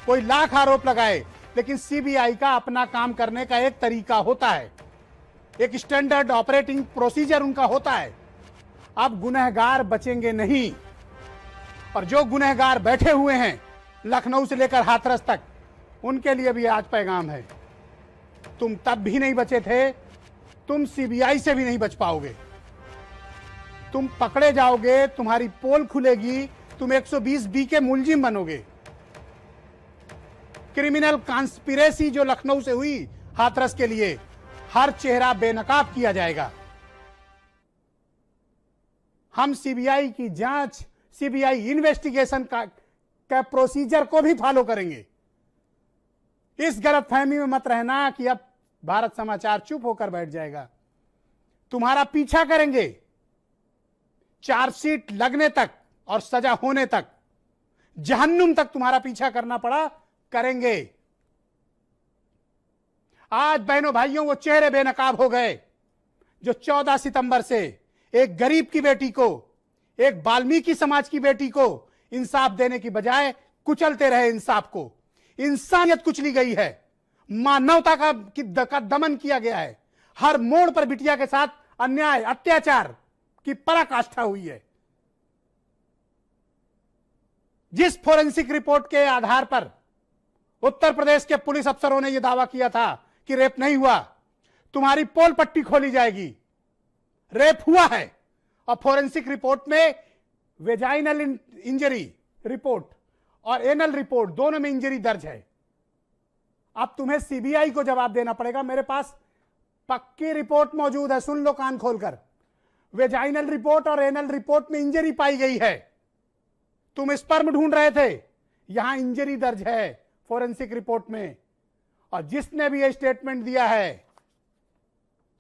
कोई लाख आरोप लगाए, लेकिन सीबीआई का अपना काम करने का एक तरीका होता है, एक स्टैंडर्ड ऑपरेटिंग प्रोसीजर उनका होता है। अब गुनहगार बचेंगे नहीं, और जो गुनहगार बैठे हुए हैं लखनऊ से लेकर हाथरस तक, उनके लिए भी आज पैगाम है, तुम तब भी नहीं बचे थे, तुम सीबीआई से भी नहीं बच पाओगे। तुम पकड़े जाओगे, तुम्हारी पोल खुलेगी, तुम 120B के मुलजिम बनोगे। क्रिमिनल कॉन्स्पिरेसी जो लखनऊ से हुई हाथरस के लिए, हर चेहरा बेनकाब किया जाएगा। हम सीबीआई की जांच, सीबीआई इन्वेस्टिगेशन का प्रोसीजर को भी फॉलो करेंगे। इस गलतफहमी में मत रहना कि अब भारत समाचार चुप होकर बैठ जाएगा। तुम्हारा पीछा करेंगे, चार्जशीट लगने तक और सजा होने तक, जहन्नुम तक तुम्हारा पीछा करना पड़ा, करेंगे। आज बहनों भाइयों वो चेहरे बेनकाब हो गए जो 14 सितंबर से एक गरीब की बेटी को, एक वाल्मीकि समाज की बेटी को इंसाफ देने की बजाय कुचलते रहे। इंसाफ को, इंसानियत कुचली गई है, मानवता का दमन किया गया है। हर मोड़ पर बिटिया के साथ अन्याय, अत्याचार की पराकाष्ठा हुई है। जिस फोरेंसिक रिपोर्ट के आधार पर उत्तर प्रदेश के पुलिस अफसरों ने यह दावा किया था कि रेप नहीं हुआ, तुम्हारी पोल पट्टी खोली जाएगी। रेप हुआ है, और फोरेंसिक रिपोर्ट में वेजाइनल इंजरी रिपोर्ट और एनल रिपोर्ट दोनों में इंजरी दर्ज है। अब तुम्हें सीबीआई को जवाब देना पड़ेगा। मेरे पास पक्की रिपोर्ट मौजूद है, सुन लो कान खोलकर। वेजाइनल रिपोर्ट और एनल रिपोर्ट में इंजरी पाई गई है। तुम स्पर्म ढूंढ रहे थे, यहां इंजरी दर्ज है फोरेंसिक रिपोर्ट में। और जिसने भी यह स्टेटमेंट दिया है,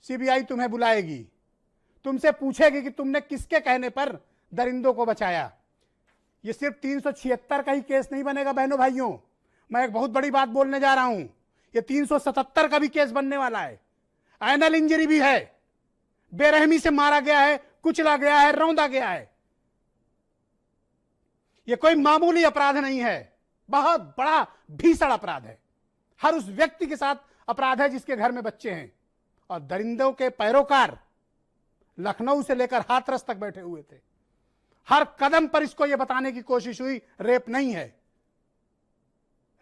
सीबीआई तुम्हें बुलाएगी, तुमसे पूछेगी कि तुमने किसके कहने पर दरिंदों को बचाया। यह सिर्फ 376 का ही केस नहीं बनेगा बहनों भाइयों, मैं एक बहुत बड़ी बात बोलने जा रहा हूं। यह 377 का भी केस बनने वाला है। एनल इंजरी भी है, बेरहमी से मारा गया है, कुचला गया है, रौंदा गया है। यह कोई मामूली अपराध नहीं है, बहुत बड़ा भीषण अपराध है। हर उस व्यक्ति के साथ अपराध है जिसके घर में बच्चे हैं। और दरिंदों के पैरोकार लखनऊ से लेकर हाथरस तक बैठे हुए थे। हर कदम पर इसको यह बताने की कोशिश हुई रेप नहीं है।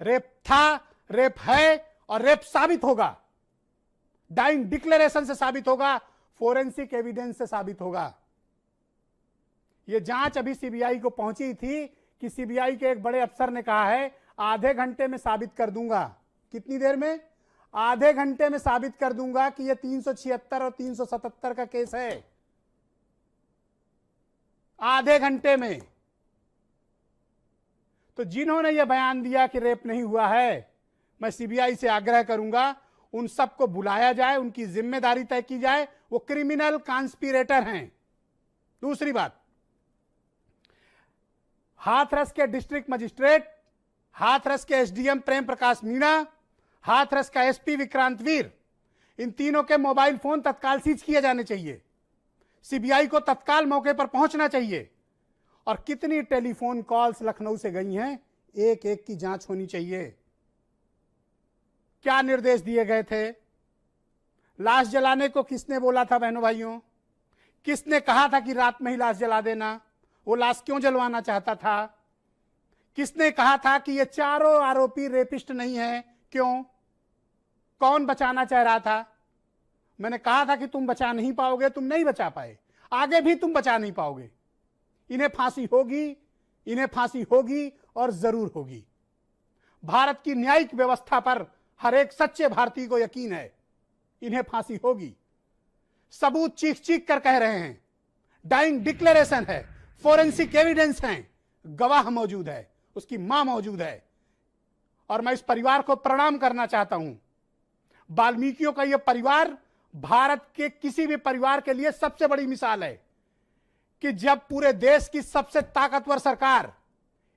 रेप था, रेप है, और रेप साबित होगा। डाइंग डिक्लेरेशन से साबित होगा, फोरेंसिक एविडेंस से साबित होगा। यह जांच अभी सीबीआई को पहुंची थी कि सीबीआई के एक बड़े अफसर ने कहा है आधे घंटे में साबित कर दूंगा। कितनी देर में? आधे घंटे में साबित कर दूंगा कि यह 376 और 377 का केस है। आधे घंटे में। तो जिन्होंने यह बयान दिया कि रेप नहीं हुआ है, मैं सीबीआई से आग्रह करूंगा उन सबको बुलाया जाए, उनकी जिम्मेदारी तय की जाए। वो क्रिमिनल कॉन्स्पिरेटर हैं। दूसरी बात, हाथरस के डिस्ट्रिक्ट मजिस्ट्रेट, हाथरस के एसडीएम प्रेम प्रकाश मीणा, हाथरस का एसपी विक्रांत वीर, इन तीनों के मोबाइल फोन तत्काल सीज किए जाने चाहिए। सीबीआई को तत्काल मौके पर पहुंचना चाहिए। और कितनी टेलीफोन कॉल्स लखनऊ से गई हैं, एक एक की जांच होनी चाहिए। क्या निर्देश दिए गए थे? लाश जलाने को किसने बोला था बहनों भाइयों? किसने कहा था कि रात में ही लाश जला देना? वो लाश क्यों जलवाना चाहता था? किसने कहा था कि ये चारों आरोपी रेपिस्ट नहीं है? क्यों? कौन बचाना चाह रहा था? मैंने कहा था कि तुम बचा नहीं पाओगे, तुम नहीं बचा पाए, आगे भी तुम बचा नहीं पाओगे। इन्हें फांसी होगी, इन्हें फांसी होगी और जरूर होगी। भारत की न्यायिक व्यवस्था पर हर एक सच्चे भारतीय को यकीन है, इन्हें फांसी होगी। सबूत चीख चीख कर कह रहे हैं, डाइंग डिक्लेरेशन है, फोरेंसिक एविडेंस है, गवाह मौजूद है, उसकी मां मौजूद है। और मैं इस परिवार को प्रणाम करना चाहता हूं। वाल्मीकियों का यह परिवार भारत के किसी भी परिवार के लिए सबसे बड़ी मिसाल है कि जब पूरे देश की सबसे ताकतवर सरकार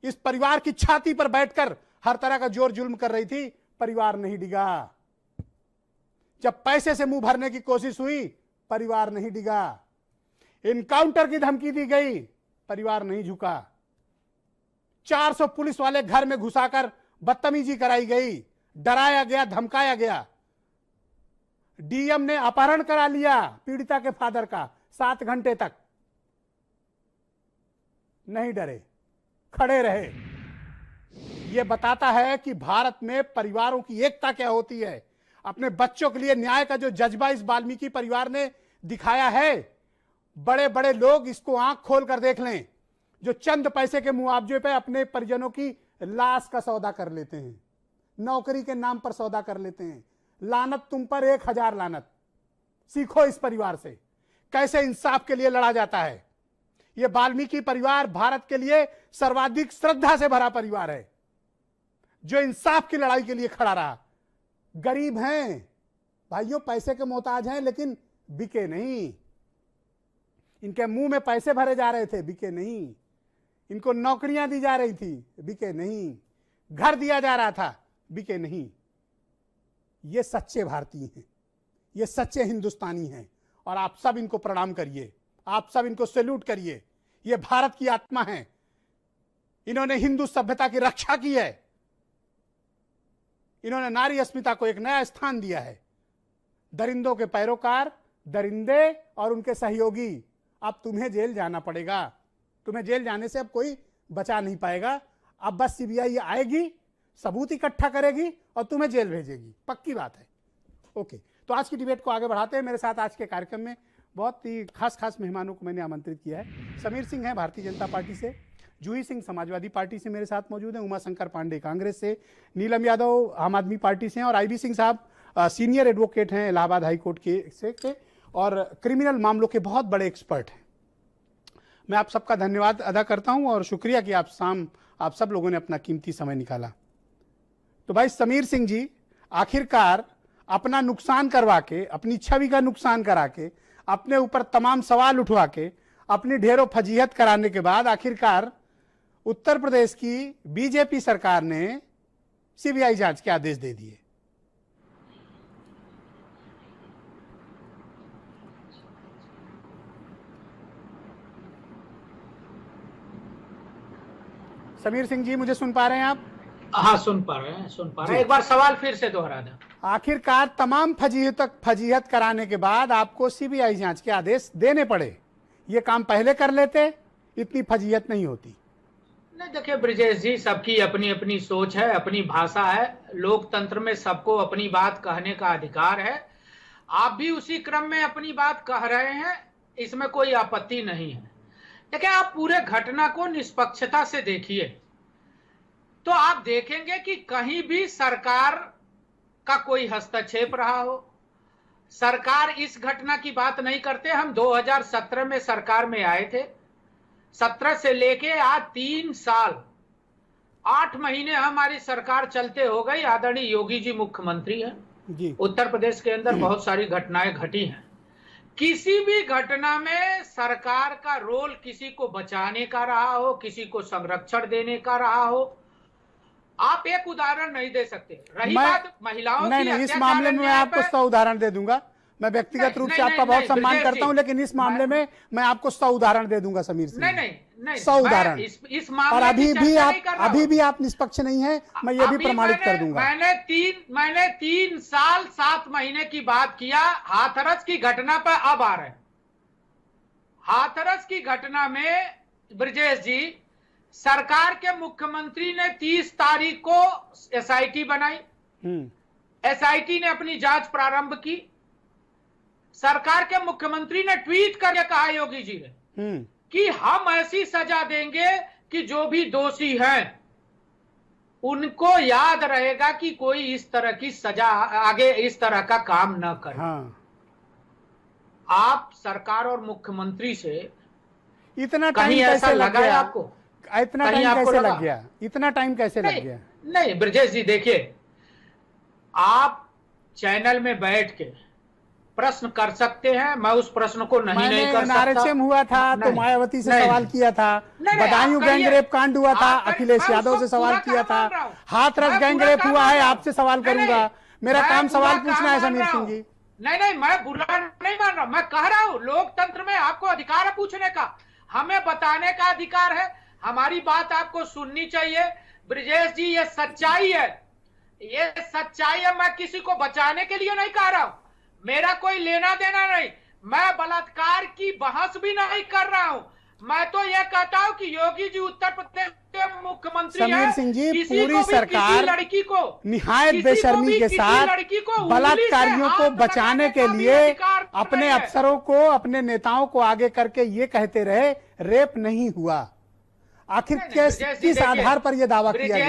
इस परिवार की छाती पर बैठकर हर तरह का जोर जुल्म कर रही थी, परिवार नहीं डिगा। जब पैसे से मुंह भरने की कोशिश हुई, परिवार नहीं डिगा। इनकाउंटर की धमकी दी गई, परिवार नहीं झुका। 400 पुलिस वाले घर में घुसाकर बदतमीजी कराई गई, डराया गया, धमकाया गया। डीएम ने अपहरण करा लिया पीड़िता के फादर का 7 घंटे तक। नहीं डरे, खड़े रहे। यह बताता है कि भारत में परिवारों की एकता क्या होती है। अपने बच्चों के लिए न्याय का जो जज्बा इस वाल्मीकि परिवार ने दिखाया है, बड़े बड़े लोग इसको आंख खोल कर देख लें, जो चंद पैसे के मुआवजे पे अपने परिजनों की लाश का सौदा कर लेते हैं, नौकरी के नाम पर सौदा कर लेते हैं। लानत तुम पर 1000 लानत। सीखो इस परिवार से कैसे इंसाफ के लिए लड़ा जाता है। यह वाल्मीकि परिवार भारत के लिए सर्वाधिक श्रद्धा से भरा परिवार है, जो इंसाफ की लड़ाई के लिए खड़ा रहा। गरीब हैं भाइयों, पैसे के मोहताज हैं, लेकिन बिके नहीं। इनके मुंह में पैसे भरे जा रहे थे, बिके नहीं। इनको नौकरियां दी जा रही थी, बिके नहीं। घर दिया जा रहा था, बिके नहीं। ये सच्चे भारतीय हैं, ये सच्चे हिंदुस्तानी हैं, और आप सब इनको प्रणाम करिए, आप सब इनको सैल्यूट करिए। ये भारत की आत्मा है। इन्होंने हिंदू सभ्यता की रक्षा की है। इन्होंने नारी अस्मिता को एक नया स्थान दिया है। दरिंदों के पैरोकार, दरिंदे और उनके सहयोगी, अब तुम्हें जेल जाना पड़ेगा। तुम्हें जेल जाने से अब कोई बचा नहीं पाएगा। अब बस सीबीआई आएगी, सबूत इकट्ठा करेगी और तुम्हें जेल भेजेगी, पक्की बात है। ओके, तो आज की डिबेट को आगे बढ़ाते हैं। मेरे साथ आज के कार्यक्रम में बहुत ही खास मेहमानों को मैंने आमंत्रित किया है। समीर सिंह हैं भारतीय जनता पार्टी से, जूही सिंह समाजवादी पार्टी से मेरे साथ मौजूद हैं, उमा शंकर पांडे कांग्रेस से, नीलम यादव आम आदमी पार्टी से हैं, और आईबी सिंह साहब सीनियर एडवोकेट हैं इलाहाबाद हाईकोर्ट के और क्रिमिनल मामलों के बहुत बड़े एक्सपर्ट हैं। मैं आप सबका धन्यवाद अदा करता हूं और शुक्रिया कि आप सब लोगों ने अपना कीमती समय निकाला। तो भाई समीर सिंह जी, आखिरकार अपना नुकसान करवा के, अपनी छवि का नुकसान करा के, अपने ऊपर तमाम सवाल उठवा के, अपनी ढेरों फजीहत कराने के बाद आखिरकार उत्तर प्रदेश की बीजेपी सरकार ने सीबीआई जांच के आदेश दे दिए। समीर सिंह जी, मुझे सुन पा रहे हैं आप? हाँ, सुन पा रहे हैं। एक बार सवाल फिर से दोहरा दें। आखिरकार तमाम फजीहत कराने के बाद आपको सीबीआई जांच के आदेश देने पड़े। ये काम पहले कर लेते, इतनी फजीहत नहीं होती। नहीं, देखिए ब्रिजेश जी, सबकी अपनी अपनी सोच है, अपनी भाषा है। लोकतंत्र में सबको अपनी बात कहने का अधिकार है। आप भी उसी क्रम में अपनी बात कह रहे हैं, इसमें कोई आपत्ति नहीं है। देखिए, आप पूरे घटना को निष्पक्षता से देखिए तो आप देखेंगे कि कहीं भी सरकार का कोई हस्तक्षेप रहा हो। सरकार इस घटना की बात नहीं करते। हम 2017 में सरकार में आए थे। 17 से लेके आज 3 साल 8 महीने हमारी सरकार चलते हो गई। आदरणीय योगी जी मुख्यमंत्री हैं। उत्तर प्रदेश के अंदर बहुत सारी घटनाएं घटी हैं। किसी भी घटना में सरकार का रोल किसी को बचाने का रहा हो, किसी को संरक्षण देने का रहा हो। आप एक उदाहरण नहीं दे सकते। रही बात महिलाओं की, नहीं, इस मामले में मैं आपको 100 उदाहरण दे दूंगा। मैं व्यक्तिगत रूप से आपका बहुत सम्मान करता हूं, लेकिन इस मामले में मैं आपको 100 उदाहरण दे दूंगा समीर सिंह। नहीं 100 उदाहरण। इस मामले और अभी भी आप निष्पक्ष नहीं है, मैं ये भी प्रमाणित कर दूंगा। मैंने 3 साल 7 महीने की बात किया। हाथरस की घटना पर अब आ रहे हैं। हाथरस की घटना में ब्रिजेश जी, सरकार के मुख्यमंत्री ने 30 तारीख को एसआईटी बनाई। एसआईटी ने अपनी जांच प्रारंभ की। सरकार के मुख्यमंत्री ने ट्वीट करके कहा, योगी जी ने, कि हम ऐसी सजा देंगे कि जो भी दोषी हैं उनको याद रहेगा कि कोई इस तरह की सजा, आगे इस तरह का काम न करे। आप सरकार और मुख्यमंत्री से इतना टाइम कैसे लग गया आपको? इतना टाइम कैसे लग गया? नहीं ब्रजेश जी, देखिए, आप चैनल में बैठ के प्रश्न कर सकते हैं। मैं उस प्रश्न को नहीं कर सकता। नारेचम हुआ था तो मायावती से सवाल किया था। बदायूं गैंगरेप कांड हुआ था, अखिलेश यादव से सवाल किया था। हाथरस गैंगरेप हुआ है, आपसे सवाल करूंगा। मेरा काम सवाल पूछना है समीर सिंह जी। नहीं, मैं बुरा नहीं मान रहा। मैं कह रहा हूं लोकतंत्र में आपको अधिकार है पूछने का, हमें बताने का अधिकार है। हमारी बात आपको सुननी चाहिए। ब्रिजेश जी, ये सच्चाई है, ये सच्चाई है। मैं किसी को बचाने के लिए नहीं कह रहा हूं, मेरा कोई लेना देना नहीं, मैं बलात्कार की बहस भी नहीं कर रहा हूं। मैं तो ये कहता हूं कि योगी जी उत्तर प्रदेश के मुख्यमंत्री हैं। समीर सिंह जी, किसी पूरी को भी, सरकार किसी लड़की को, निहायत किसी को बेशर्मी भी, के किसी साथ लड़की को उंगली से बलात्कारियों को हाथ बचाने लगाने के का भी लिए अधिकार अपने नहीं है। अफसरों को, अपने नेताओं को आगे करके ये कहते रहे रेप नहीं हुआ। आखिर किस आधार पर यह दावा किया गया?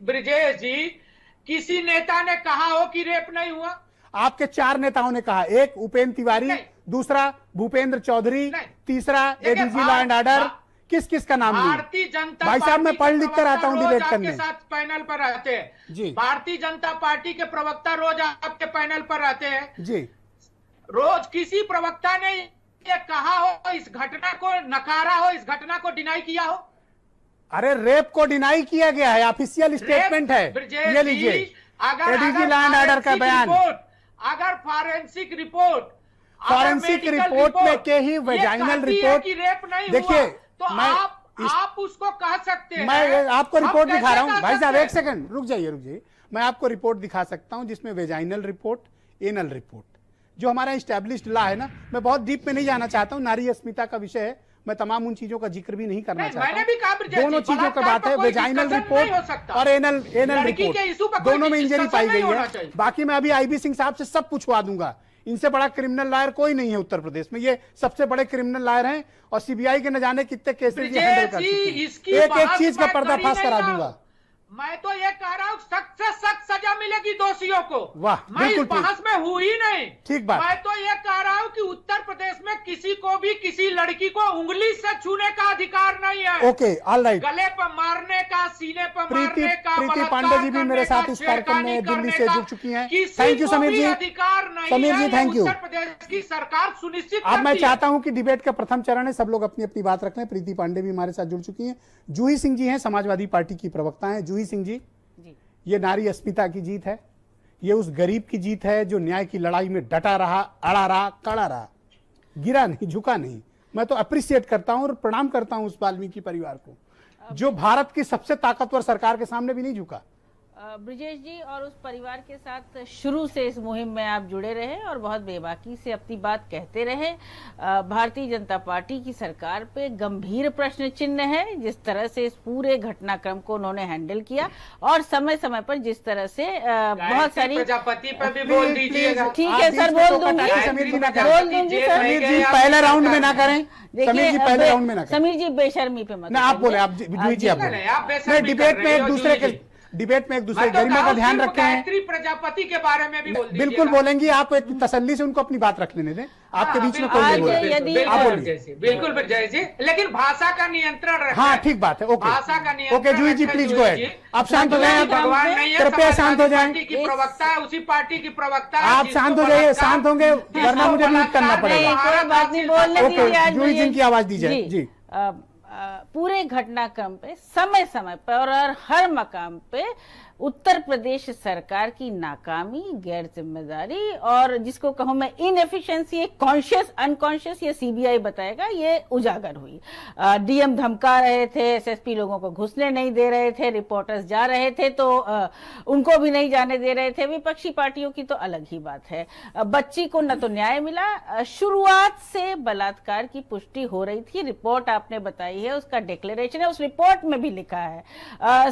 ब्रिजेश जी, किसी नेता ने कहा हो कि रेप नहीं हुआ? आपके 4 नेताओं ने कहा, एक उपेंद्र तिवारी, दूसरा भूपेंद्र चौधरी, तीसरा एडीजी लॉ एंड ऑर्डर। किस किस का नाम लिया? भारतीय जनता भाई साहब, मैं पढ़ लिख कर आता हूँ डिबेट आपके करने। साथ पैनल पर रहते हैं जी। भारतीय जनता पार्टी के प्रवक्ता रोज आपके पैनल पर रहते हैं जी। रोज किसी प्रवक्ता ने ये कहा हो, इस घटना को नकारा हो, इस घटना को डिनाई किया हो? अरे रेप को डिनाई किया गया है, ऑफिशियल स्टेटमेंट है, ये लीजिए एडीजी लॉ एंड ऑर्डर का बयान। अगर फॉरेंसिक रिपोर्ट में के ही वेजाइनल रिपोर्ट, देखिए तो आप उसको कह सकते हैं। मैं आपको रिपोर्ट दिखा रहा हूं। भाई साहब, एक सेकंड रुक जाइए। मैं आपको रिपोर्ट दिखा सकता हूं जिसमें वेजाइनल रिपोर्ट, एनल रिपोर्ट, जो हमारा इस्टेब्लिश्ड लॉ है ना, मैं बहुत डीप में नहीं जाना चाहता हूं, नारी अस्मिता का विषय है, मैं तमाम उन चीजों का जिक्र भी नहीं करना चाहता। मैंने भी कहा दोनों चीजों का बात है, वेजाइनल रिपोर्ट और एनल रिपोर्ट, दोनों में इंजरी पाई गई है। बाकी मैं अभी आईबी सिंह साहब से सब पूछवा दूंगा। इनसे बड़ा क्रिमिनल लॉयर कोई नहीं है उत्तर प्रदेश में, ये सबसे बड़े क्रिमिनल लॉयर हैं और सीबीआई के न जाने कितने केसेस ये हैंडल कर चुके हैं। एक चीज का पर्दाफाश करा दूंगा। मैं तो ये कह रहा हूँ सख्त से सख्त सजा मिलेगी दोषियों को। वाह, मैं इस बहस में हूँ ही नहीं। ठीक बात। मैं तो ये कह रहा हूँ कि उत्तर प्रदेश में किसी को भी किसी लड़की को उंगली से छूने का अधिकार नहीं है। Okay, all right. गले पर मारने का, सीने पर मारने का, प्रीति पांडे जी भी मेरे साथ इस कार्यक्रम में दिल्ली से जुड़ चुकी हैं। थैंक यू समीर जी। अधिकार नहीं, समीर जी थैंक यू। उत्तर प्रदेश की सरकार सुनिश्चित। अब मैं चाहता हूं कि डिबेट का प्रथम चरण है, सब लोग अपनी अपनी बात रख लें। प्रीति पांडे भी हमारे साथ जुड़ चुकी हैं। जूही सिंह जी हैं, समाजवादी पार्टी की प्रवक्ता हैं। जूही सिंह जी, ये नारी अस्मिता की जीत है, ये उस गरीब की जीत है जो न्याय की लड़ाई में डटा रहा, अड़ा रहा, कड़ा रहा, गिरा नहीं, झुका नहीं। मैं तो अप्रिशिएट करता हूं और प्रणाम करता हूं उस वाल्मीकि परिवार को जो भारत की सबसे ताकतवर सरकार के सामने भी नहीं झुका। ब्रिजेश जी और उस परिवार के साथ शुरू से इस मुहिम में आप जुड़े रहे और बहुत बेबाकी से अपनी बात कहते रहे। भारतीय जनता पार्टी की सरकार पे गंभीर प्रश्न चिन्ह है जिस तरह से इस पूरे घटनाक्रम को उन्होंने हैंडल किया और समय समय पर जिस तरह से बहुत सारी प्रजापति पर भी बोल दीजिएगा। ठीक है सर, बोल दूंगी, समीर जी समीर जी पहले राउंड में ना करें। समीर जी पहले राउंड में ना करें। समीर जी बेशर्मी पे मत। ना आप बोले, आप जूही जी आप बोले। डिबेट में एक दूसरे के गरिमा का ध्यान रखें। गायत्री प्रजापति के बारे में भी बोल दीजिएगा। बिल्कुल बोलेंगे, आप एक तसल्ली से उनको अपनी बात रख लेने दें। आपके बीच में कोई नहीं बोले। बिल्कुल विजय जी, लेकिन भाषा का नियंत्रण रखें। हाँ ठीक बात है, ओके। भाषा का नियंत्रण। Okay Juhi ji please go ahead. आप शांत हो जाएं, भगवान नहीं है, कृपया शांत हो जाएं। पार्टी की प्रवक्ता है, उसी पार्टी की प्रवक्ता है। आप शांत हो जाइए, शांत होंगे वरना मुझे म्यूट करना पड़ेगा। कोई बात नहीं, बोलने दीजिए। जूही जी की आवाज दीजिए जी। पूरे घटनाक्रम पे समय समय पर और हर मकाम पे उत्तर प्रदेश सरकार की नाकामी, गैर जिम्मेदारी और जिसको कहूं मैं इनएफिशिएंसी, कॉन्शियस अनकॉन्शियस, ये सीबीआई बताएगा, ये उजागर हुई। डीएम धमका रहे थे, एसएसपी लोगों को घुसने नहीं दे रहे थे, रिपोर्टर्स जा रहे थे तो उनको भी नहीं जाने दे रहे थे। विपक्षी पार्टियों की तो अलग ही बात है। बच्ची को न तो न्याय मिला, शुरुआत से बलात्कार की पुष्टि हो रही थी। रिपोर्ट आपने बताई है, उसका डिक्लेरेशन है, उस रिपोर्ट में भी लिखा है।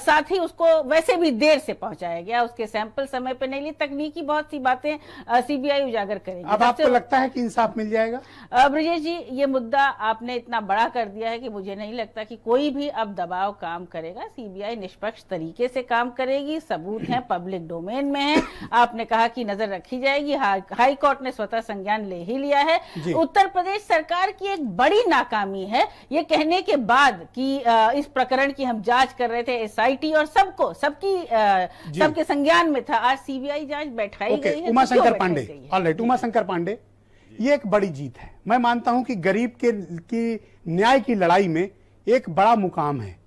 साथ ही उसको वैसे भी देर से पहुंचाया गया, उसके सैंपल समय पे नहीं ली। तकनीकी बहुत सी बातें सीबीआई उजागर करेगी। अब आपको लगता है कि इंसाफ मिल जाएगा? ब्रिजेश जी, ये मुद्दा आपने इतना बड़ा कर दिया है कि मुझे नहीं लगता कि कोई भी अब दबाव काम करेगा। सीबीआई निष्पक्ष तरीके से काम करेगी, सबूत हैं, पब्लिक डोमेन में है। आपने कहा कि नजर रखी जाएगी, हाई कोर्ट ने स्वतः संज्ञान ले ही लिया है। उत्तर प्रदेश सरकार की एक बड़ी नाकामी है ये कहने के बाद कि इस प्रकरण की हम जांच कर रहे थे, एसआईटी और सबके संज्ञान में था। आज सीबीआई जांच बैठाई गई है। उमाशंकर पांडे, ऑलराइट, उमाशंकर पांडे, ये एक बड़ी जीत है। मैं मानता हूं कि गरीब की न्याय की लड़ाई में एक बड़ा मुकाम है।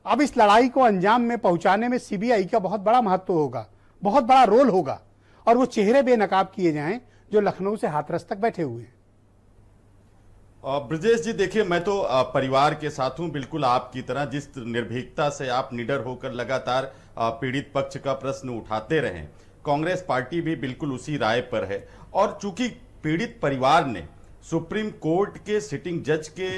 अब इस लड़ाई को अंजाम में पहुंचाने में सीबीआई का बहुत बड़ा महत्व होगा, बहुत बड़ा रोल होगा और वो चेहरे बेनकाब किए जाएं जो लखनऊ से हाथरस तक बैठे हुए हैं। ब्रजेश जी, देखिए मैं तो परिवार के साथ हूं, बिल्कुल आपकी तरह। जिस निर्भीकता से आप निडर होकर लगातार पीड़ित पक्ष का प्रश्न उठाते रहे, कांग्रेस पार्टी भी बिल्कुल उसी राय पर है। और चूंकि पीड़ित परिवार ने सुप्रीम कोर्ट के सिटिंग जज के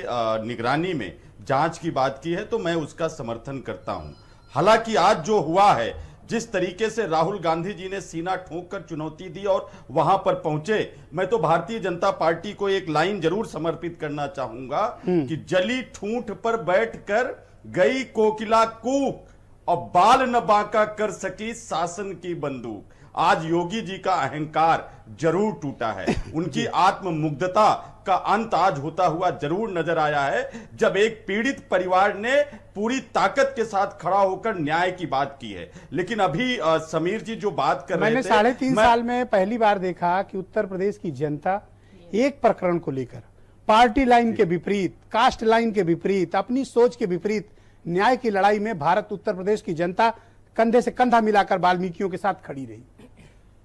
निगरानी में जांच की बात की है, तो मैं उसका समर्थन करता हूं। हालांकि आज जो हुआ है, जिस तरीके से राहुल गांधी जी ने सीना ठोक कर चुनौती दी और वहां पर पहुंचे, मैं तो भारतीय जनता पार्टी को एक लाइन जरूर समर्पित करना चाहूंगा कि जली ठूंठ पर बैठकर गई कोकिला कूक और बाल न बांका कर सकी शासन की बंदूक। आज योगी जी का अहंकार जरूर टूटा है, उनकी आत्ममुग्धता का अंत आज होता हुआ जरूर नजर आया है, जब एक पीड़ित परिवार ने पूरी ताकत के साथ खड़ा होकर न्याय की बात की है। लेकिन अभी समीर जी जो बात कर रहे थे, मैंने 3.5 साल में पहली बार देखा कि उत्तर प्रदेश की जनता एक प्रकरण को लेकर पार्टी लाइन के विपरीत, कास्ट लाइन के विपरीत, अपनी सोच के विपरीत न्याय की लड़ाई में भारत उत्तर प्रदेश की जनता कंधे से कंधा मिलाकर वाल्मीकियों के साथ खड़ी रही।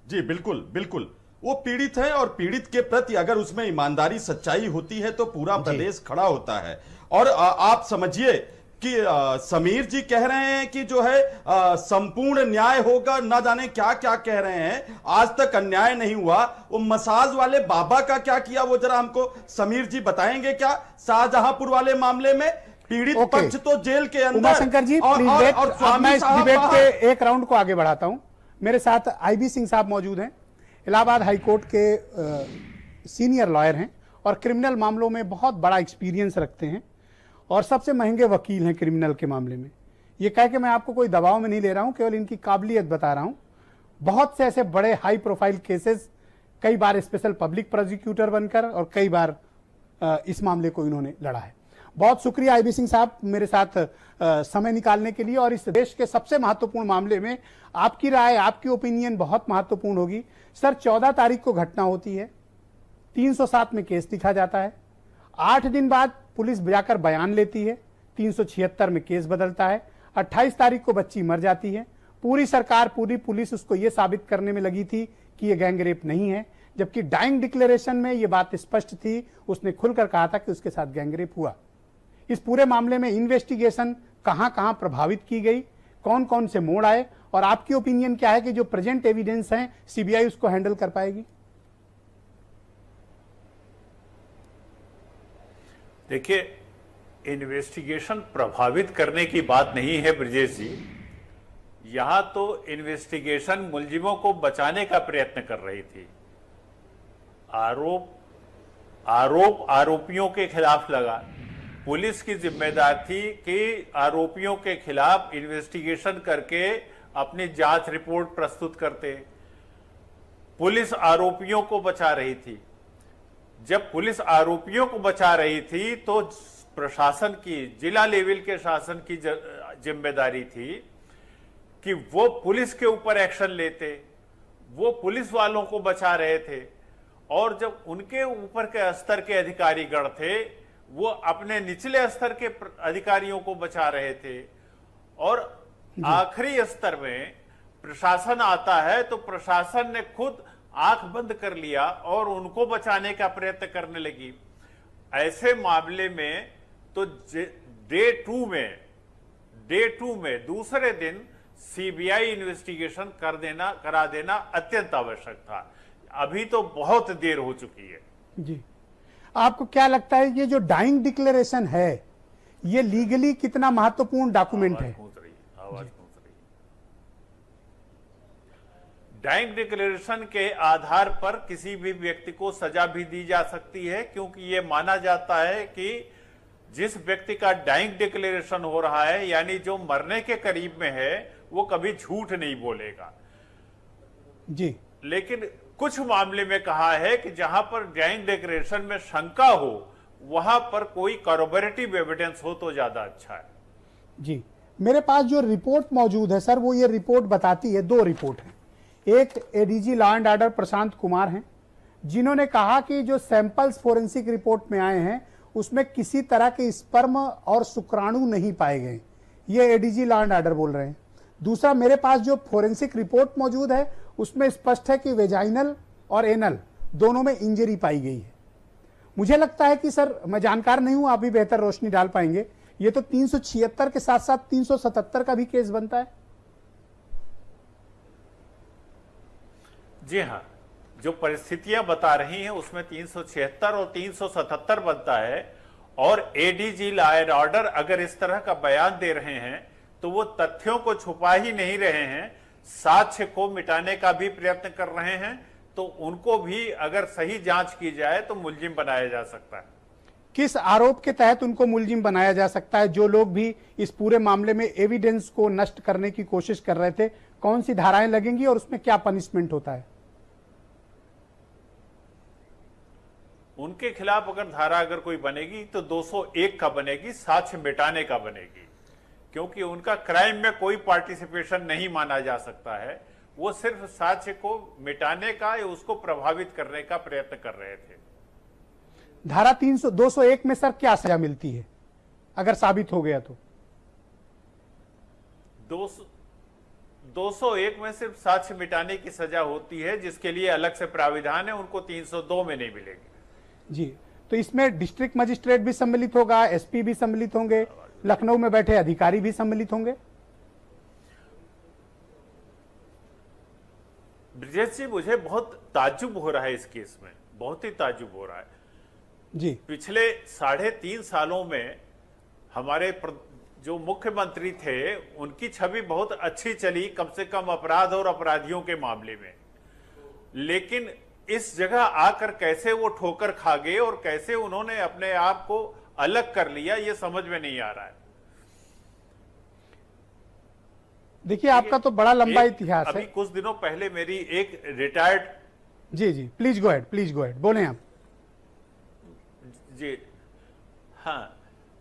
जी बिल्कुल बिल्कुल, वो पीड़ित है और पीड़ित के प्रति अगर उसमें ईमानदारी सच्चाई होती है तो पूरा प्रदेश खड़ा होता है। और आप समझिए कि समीर जी कह रहे हैं कि जो है संपूर्ण न्याय होगा, ना जाने क्या क्या कह रहे हैं, आज तक अन्याय नहीं हुआ। वो मसाज वाले बाबा का क्या किया, वो जरा हमको समीर जी बताएंगे क्या? शाहजहांपुर वाले मामले में पीड़ित पक्ष तो जेल के अंदर। उमाशंकर जी, और मैं इस डिबेट के एक राउंड को आगे बढ़ाता हूं। मेरे साथ IB सिंह साहब मौजूद हैं, इलाहाबाद हाईकोर्ट के सीनियर लॉयर हैं और क्रिमिनल मामलों में बहुत बड़ा एक्सपीरियंस रखते हैं और सबसे महंगे वकील हैं क्रिमिनल के मामले में। ये कह के मैं आपको कोई दबाव में नहीं ले रहा हूं, केवल इनकी काबिलियत बता रहा हूं। बहुत से ऐसे बड़े हाई प्रोफाइल केसेस, कई बार स्पेशल पब्लिक प्रोसिक्यूटर बनकर और कई बार इस मामले को इन्होंने लड़ा है। बहुत शुक्रिया IB सिंह साहब मेरे साथ समय निकालने के लिए, और इस देश के सबसे महत्वपूर्ण मामले में आपकी राय, आपकी ओपिनियन बहुत महत्वपूर्ण होगी। सर, 14 तारीख को घटना होती है, 307 में केस लिखा जाता है, 8 दिन बाद पुलिस जाकर बयान लेती है, 376 में केस बदलता है, 28 तारीख को बच्ची मर जाती है। पूरी सरकार, पूरी पुलिस उसको यह साबित करने में लगी थी कि यह गैंग रेप नहीं है, जबकि डाइंग डिक्लेरेशन में यह बात स्पष्ट थी, उसने खुलकर कहा था कि उसके साथ गैंग रेप हुआ। इस पूरे मामले में इन्वेस्टिगेशन कहां कहां प्रभावित की गई, कौन कौन से मोड़ आए, और आपकी ओपिनियन क्या है कि जो प्रेजेंट एविडेंस है CBI उसको हैंडल कर पाएगी? देखिए, इन्वेस्टिगेशन प्रभावित करने की बात नहीं है ब्रजेश जी। यहां तो इन्वेस्टिगेशन मुलजिमों को बचाने का प्रयत्न कर रही थी। आरोप आरोपियों के खिलाफ लगा। पुलिस की जिम्मेदारी थी कि आरोपियों के खिलाफ इन्वेस्टिगेशन करके अपनी जांच रिपोर्ट प्रस्तुत करते। पुलिस आरोपियों को बचा रही थी। जब पुलिस आरोपियों को बचा रही थी तो प्रशासन की, जिला लेवल के शासन की जिम्मेदारी थी कि वो पुलिस के ऊपर एक्शन लेते। वो पुलिस वालों को बचा रहे थे, और जब उनके ऊपर के स्तर के अधिकारी गण थे, वो अपने निचले स्तर के अधिकारियों को बचा रहे थे। और आखिरी स्तर में प्रशासन आता है तो प्रशासन ने खुद आंख बंद कर लिया और उनको बचाने का प्रयत्न करने लगी। ऐसे मामले में तो डे टू में दूसरे दिन CBI इन्वेस्टिगेशन करा देना अत्यंत आवश्यक था। अभी तो बहुत देर हो चुकी है। जी, आपको क्या लगता है ये जो डाइंग डिक्लेरेशन है, ये लीगली कितना महत्वपूर्ण डॉक्यूमेंट है? आवाज गूंज रही। डाइंग डिक्लेरेशन के आधार पर किसी भी व्यक्ति को सजा भी दी जा सकती है, क्योंकि यह माना जाता है कि जिस व्यक्ति का डाइंग डिक्लेरेशन हो रहा है, यानी जो मरने के करीब में है, वो कभी झूठ नहीं बोलेगा। जी, लेकिन कुछ मामले में कहा है कि जहां पर डाइंग डिक्लेरेशन में शंका हो, वहां पर कोई कॉरोबोरेटिव एविडेंस हो तो ज्यादा अच्छा है। जी, मेरे पास जो रिपोर्ट मौजूद है सर, वो ये रिपोर्ट बताती है, 2 रिपोर्ट हैं। एक ADG law and order Prashant Kumar हैं, जिन्होंने कहा कि जो सैंपल्स फोरेंसिक रिपोर्ट में आए हैं उसमें किसी तरह के स्पर्म और शुक्राणु नहीं पाए गए। ये ADG लॉ एंड ऑर्डर बोल रहे हैं। दूसरा, मेरे पास जो फोरेंसिक रिपोर्ट मौजूद है उसमें स्पष्ट है कि वेजाइनल और एनल दोनों में इंजरी पाई गई है। मुझे लगता है कि सर, मैं जानकार नहीं हूं, आप भी बेहतर रोशनी डाल पाएंगे, ये तो 376 के साथ साथ 377 का भी केस बनता है। जी हाँ, जो परिस्थितियां बता रही हैं उसमें 376 और 377 बनता है। और एडीजी लॉ एंड ऑर्डर अगर इस तरह का बयान दे रहे हैं तो वो तथ्यों को छुपा ही नहीं रहे हैं, साक्ष्य को मिटाने का भी प्रयत्न कर रहे हैं। तो उनको भी अगर सही जांच की जाए तो मुलजिम बनाया जा सकता है। किस आरोप के तहत उनको मुलजिम बनाया जा सकता है? जो लोग भी इस पूरे मामले में एविडेंस को नष्ट करने की कोशिश कर रहे थे, कौन सी धाराएं लगेंगी और उसमें क्या पनिशमेंट होता है? उनके खिलाफ अगर धारा अगर कोई बनेगी तो 201 का बनेगी, साक्ष्य मिटाने का बनेगी, क्योंकि उनका क्राइम में कोई पार्टिसिपेशन नहीं माना जा सकता है। वो सिर्फ साक्ष्य को मिटाने का या उसको प्रभावित करने का प्रयत्न कर रहे थे। धारा 201 में सर क्या सजा मिलती है अगर साबित हो गया तो? 201 में सिर्फ साक्ष्य मिटाने की सजा होती है, जिसके लिए अलग से प्राविधान है, उनको 302 में नहीं मिलेगी। जी, तो इसमें डिस्ट्रिक्ट मजिस्ट्रेट भी सम्मिलित होगा, एसपी भी सम्मिलित होंगे, लखनऊ में बैठे अधिकारी भी सम्मिलित होंगे। ब्रिजेश जी, मुझे बहुत ताज्जुब हो रहा है इस केस में, बहुत ही ताज्जुब हो रहा है। जी, पिछले 3.5 सालों में हमारे जो मुख्यमंत्री थे उनकी छवि बहुत अच्छी चली, कम से कम अपराध और अपराधियों के मामले में। लेकिन इस जगह आकर कैसे वो ठोकर खा गए और कैसे उन्होंने अपने आप को अलग कर लिया, ये समझ में नहीं आ रहा है। देखिए, आपका तो बड़ा लंबा इतिहास है। अभी कुछ दिनों पहले मेरी एक रिटायर्ड, जी जी, प्लीज गो अहेड, बोलें आप। जी हाँ,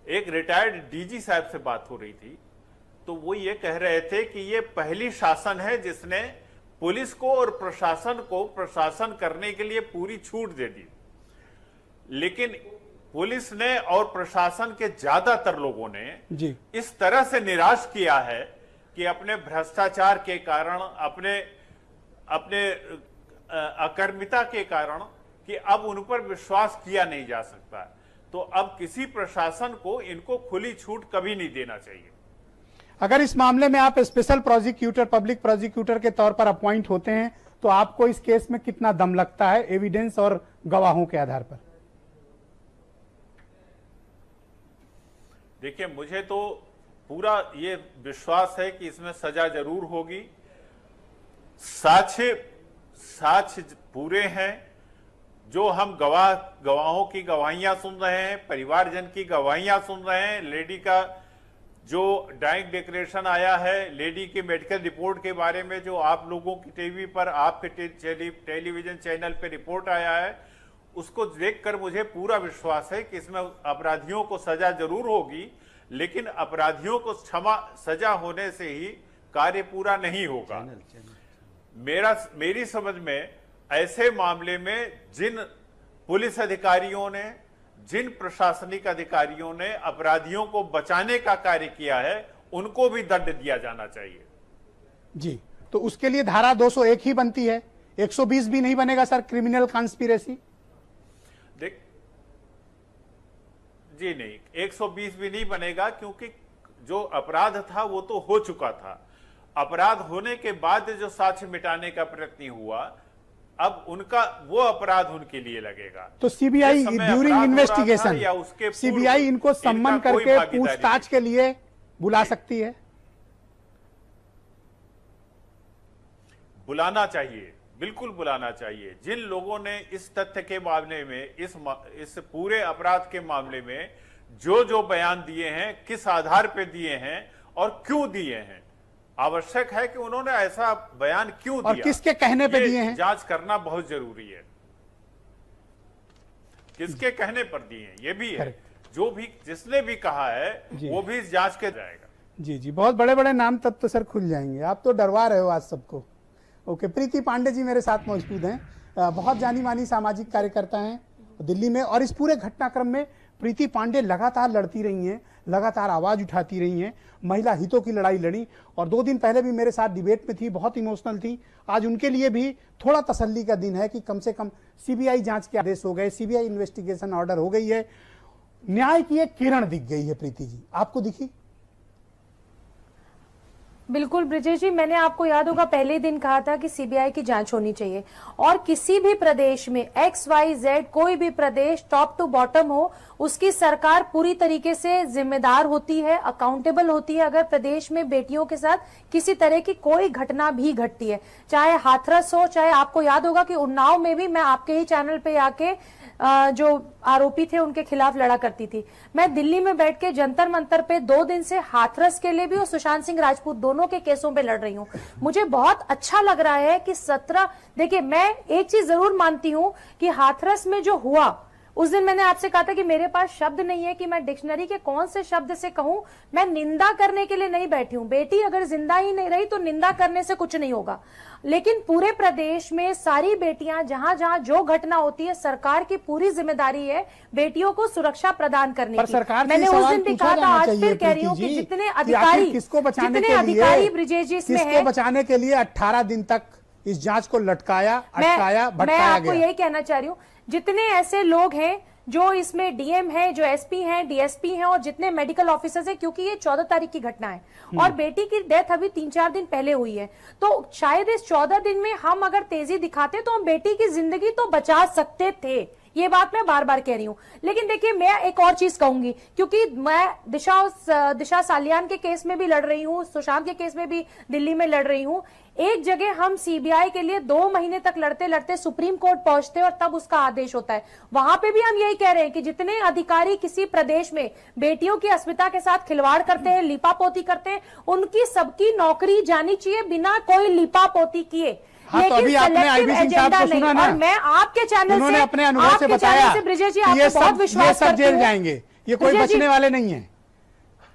एक रिटायर्ड डीजी साहब से बात हो रही थी, तो वो ये कह रहे थे कि ये पहली शासन है जिसने पुलिस को और प्रशासन को प्रशासन करने के लिए पूरी छूट दे दी। लेकिन पुलिस ने और प्रशासन के ज्यादातर लोगों ने जी इस तरह से निराश किया है कि अपने भ्रष्टाचार के कारण, अपने अकर्मिता के कारण, कि अब उन पर विश्वास किया नहीं जा सकता। तो अब किसी प्रशासन को इनको खुली छूट कभी नहीं देना चाहिए। अगर इस मामले में आप स्पेशल प्रोसिक्यूटर, पब्लिक प्रोसिक्यूटर के तौर पर अपॉइंट होते हैं तो आपको इस केस में कितना दम लगता है एविडेंस और गवाहों के आधार पर? देखिए, मुझे तो पूरा ये विश्वास है कि इसमें सजा जरूर होगी। साक्ष्य पूरे हैं, जो हम गवाहों की गवाहियां सुन रहे हैं, परिवारजन की गवाहियां सुन रहे हैं, लेडी का जो डाइंग डिक्लेरेशन आया है, लेडी की मेडिकल रिपोर्ट के बारे में जो आप लोगों की टीवी पर, आपके टेलीविजन चैनल पे रिपोर्ट आया है, उसको देखकर मुझे पूरा विश्वास है कि इसमें अपराधियों को सजा जरूर होगी। लेकिन अपराधियों को सजा होने से ही कार्य पूरा नहीं होगा। मेरी समझ में ऐसे मामले में जिन पुलिस अधिकारियों ने, जिन प्रशासनिक अधिकारियों ने अपराधियों को बचाने का कार्य किया है, उनको भी दंड दिया जाना चाहिए। जी, तो उसके लिए धारा 201 ही बनती है, 120 भी नहीं बनेगा सर, क्रिमिनल कॉन्स्पिरेसी? जी नहीं, 120 भी नहीं बनेगा, क्योंकि जो अपराध था वो तो हो चुका था। अपराध होने के बाद जो साक्ष्य मिटाने का प्रयत्न हुआ, अब उनका वो अपराध उनके लिए लगेगा। तो सीबीआई ड्यूरिंग इन्वेस्टिगेशन, सीबीआई इनको सम्मन करके पूछताछ के लिए बुला सकती है? बुलाना चाहिए, बिल्कुल बुलाना चाहिए। जिन लोगों ने इस तथ्य के मामले में, इस पूरे अपराध के मामले में जो बयान दिए हैं, किस आधार पे दिए हैं और क्यों दिए हैं, आवश्यक है कि उन्होंने ऐसा बयान क्यों दिया और किसके कहने पे दिए हैं, जांच करना बहुत जरूरी है। किसके कहने पर दिए हैं ये भी है, जिसने भी कहा है वो भी जांच के जाएगा। जी जी, बहुत बड़े बड़े नाम तब तो सर खुल जाएंगे। आप तो डरवा रहे हो आज सबको। ओके, प्रीति पांडे जी मेरे साथ मौजूद हैं, बहुत जानी मानी सामाजिक कार्यकर्ता हैं दिल्ली में, और इस पूरे घटनाक्रम में प्रीति पांडे लगातार लड़ती रही हैं, लगातार आवाज उठाती रही हैं, महिला हितों की लड़ाई लड़ी और 2 दिन पहले भी मेरे साथ डिबेट में थी, बहुत इमोशनल थी। आज उनके लिए भी थोड़ा तसल्ली का दिन है कि कम से कम सीबीआई जांच के आदेश हो गए, सीबीआई इन्वेस्टिगेशन ऑर्डर हो गई है, न्याय की एक किरण दिख गई है। प्रीति जी, आपको दिखी? बिल्कुल ब्रिजेश जी, मैंने आपको याद होगा पहले दिन कहा था कि सीबीआई की जांच होनी चाहिए और किसी भी प्रदेश में XYZ कोई भी प्रदेश टॉप टू बॉटम हो, उसकी सरकार पूरी तरीके से जिम्मेदार होती है, अकाउंटेबल होती है अगर प्रदेश में बेटियों के साथ किसी तरह की कोई घटना भी घटती है, चाहे हाथरस हो, चाहे आपको याद होगा कि उन्नाव में भी मैं आपके ही चैनल पे आके जो आरोपी थे उनके खिलाफ लड़ा करती थी। मैं दिल्ली में बैठ के जंतर मंतर पे 2 दिन से हाथरस के लिए भी और सुशांत सिंह राजपूत दोनों के केसों पे लड़ रही हूँ। मुझे बहुत अच्छा लग रहा है कि 17 देखिए, मैं एक चीज जरूर मानती हूँ कि हाथरस में जो हुआ, उस दिन मैंने आपसे कहा था कि मेरे पास शब्द नहीं है कि मैं डिक्शनरी के कौन से शब्द से कहूं। मैं निंदा करने के लिए नहीं बैठी हूं। बेटी अगर जिंदा ही नहीं रही तो निंदा करने से कुछ नहीं होगा, लेकिन पूरे प्रदेश में सारी बेटियां जहां जहां जो घटना होती है, सरकार की पूरी जिम्मेदारी है बेटियों को सुरक्षा प्रदान करने की। सरकार मैंने उस दिन भी कहा था, आज फिर कह रही हूँ कि जितने अधिकारी ब्रिजेश जी इसमें किसको बचाने के लिए 18 दिन तक इस जांच को लटकाया, अटकाया, भटकाया मैं आपको गया। यही कहना चाह रही हूँ, जितने ऐसे लोग हैं जो इसमें डीएम है, जो एसपी हैं, डीएसपी हैं और जितने मेडिकल ऑफिसर्स हैं, क्योंकि ये 14 तारीख की घटना है और बेटी की डेथ अभी 3-4 दिन पहले हुई है, तो शायद इस 14 दिन में हम अगर तेजी दिखाते तो हम बेटी की जिंदगी तो बचा सकते थे। ये बात मैं बार बार कह रही हूं। लेकिन देखिए, मैं एक और चीज कहूंगी, क्योंकि मैं दिशा सालियान के केस में भी लड़ रही हूं, सुशांत के केस में भी दिल्ली में लड़ रही हूं। एक जगह हम सीबीआई के लिए 2 महीने तक लड़ते लड़ते सुप्रीम कोर्ट पहुंचते और तब उसका आदेश होता है। वहां पे भी हम यही कह रहे हैं कि जितने अधिकारी किसी प्रदेश में बेटियों की अस्मिता के साथ खिलवाड़ करते हैं, लीपापोती करते हैं, उनकी सबकी नौकरी जानी चाहिए बिना कोई लीपापोती किए। हाँ, तो अभी आपने आईबी सिंह साहब को सुना ना, और मैं आपके चैनल उन्होंने से, अपने अनुभव से बताया ब्रिजेश जी, कि ये आपको बहुत विश्वास करती जेल हूं। जाएंगे, ये कोई बचने वाले नहीं है।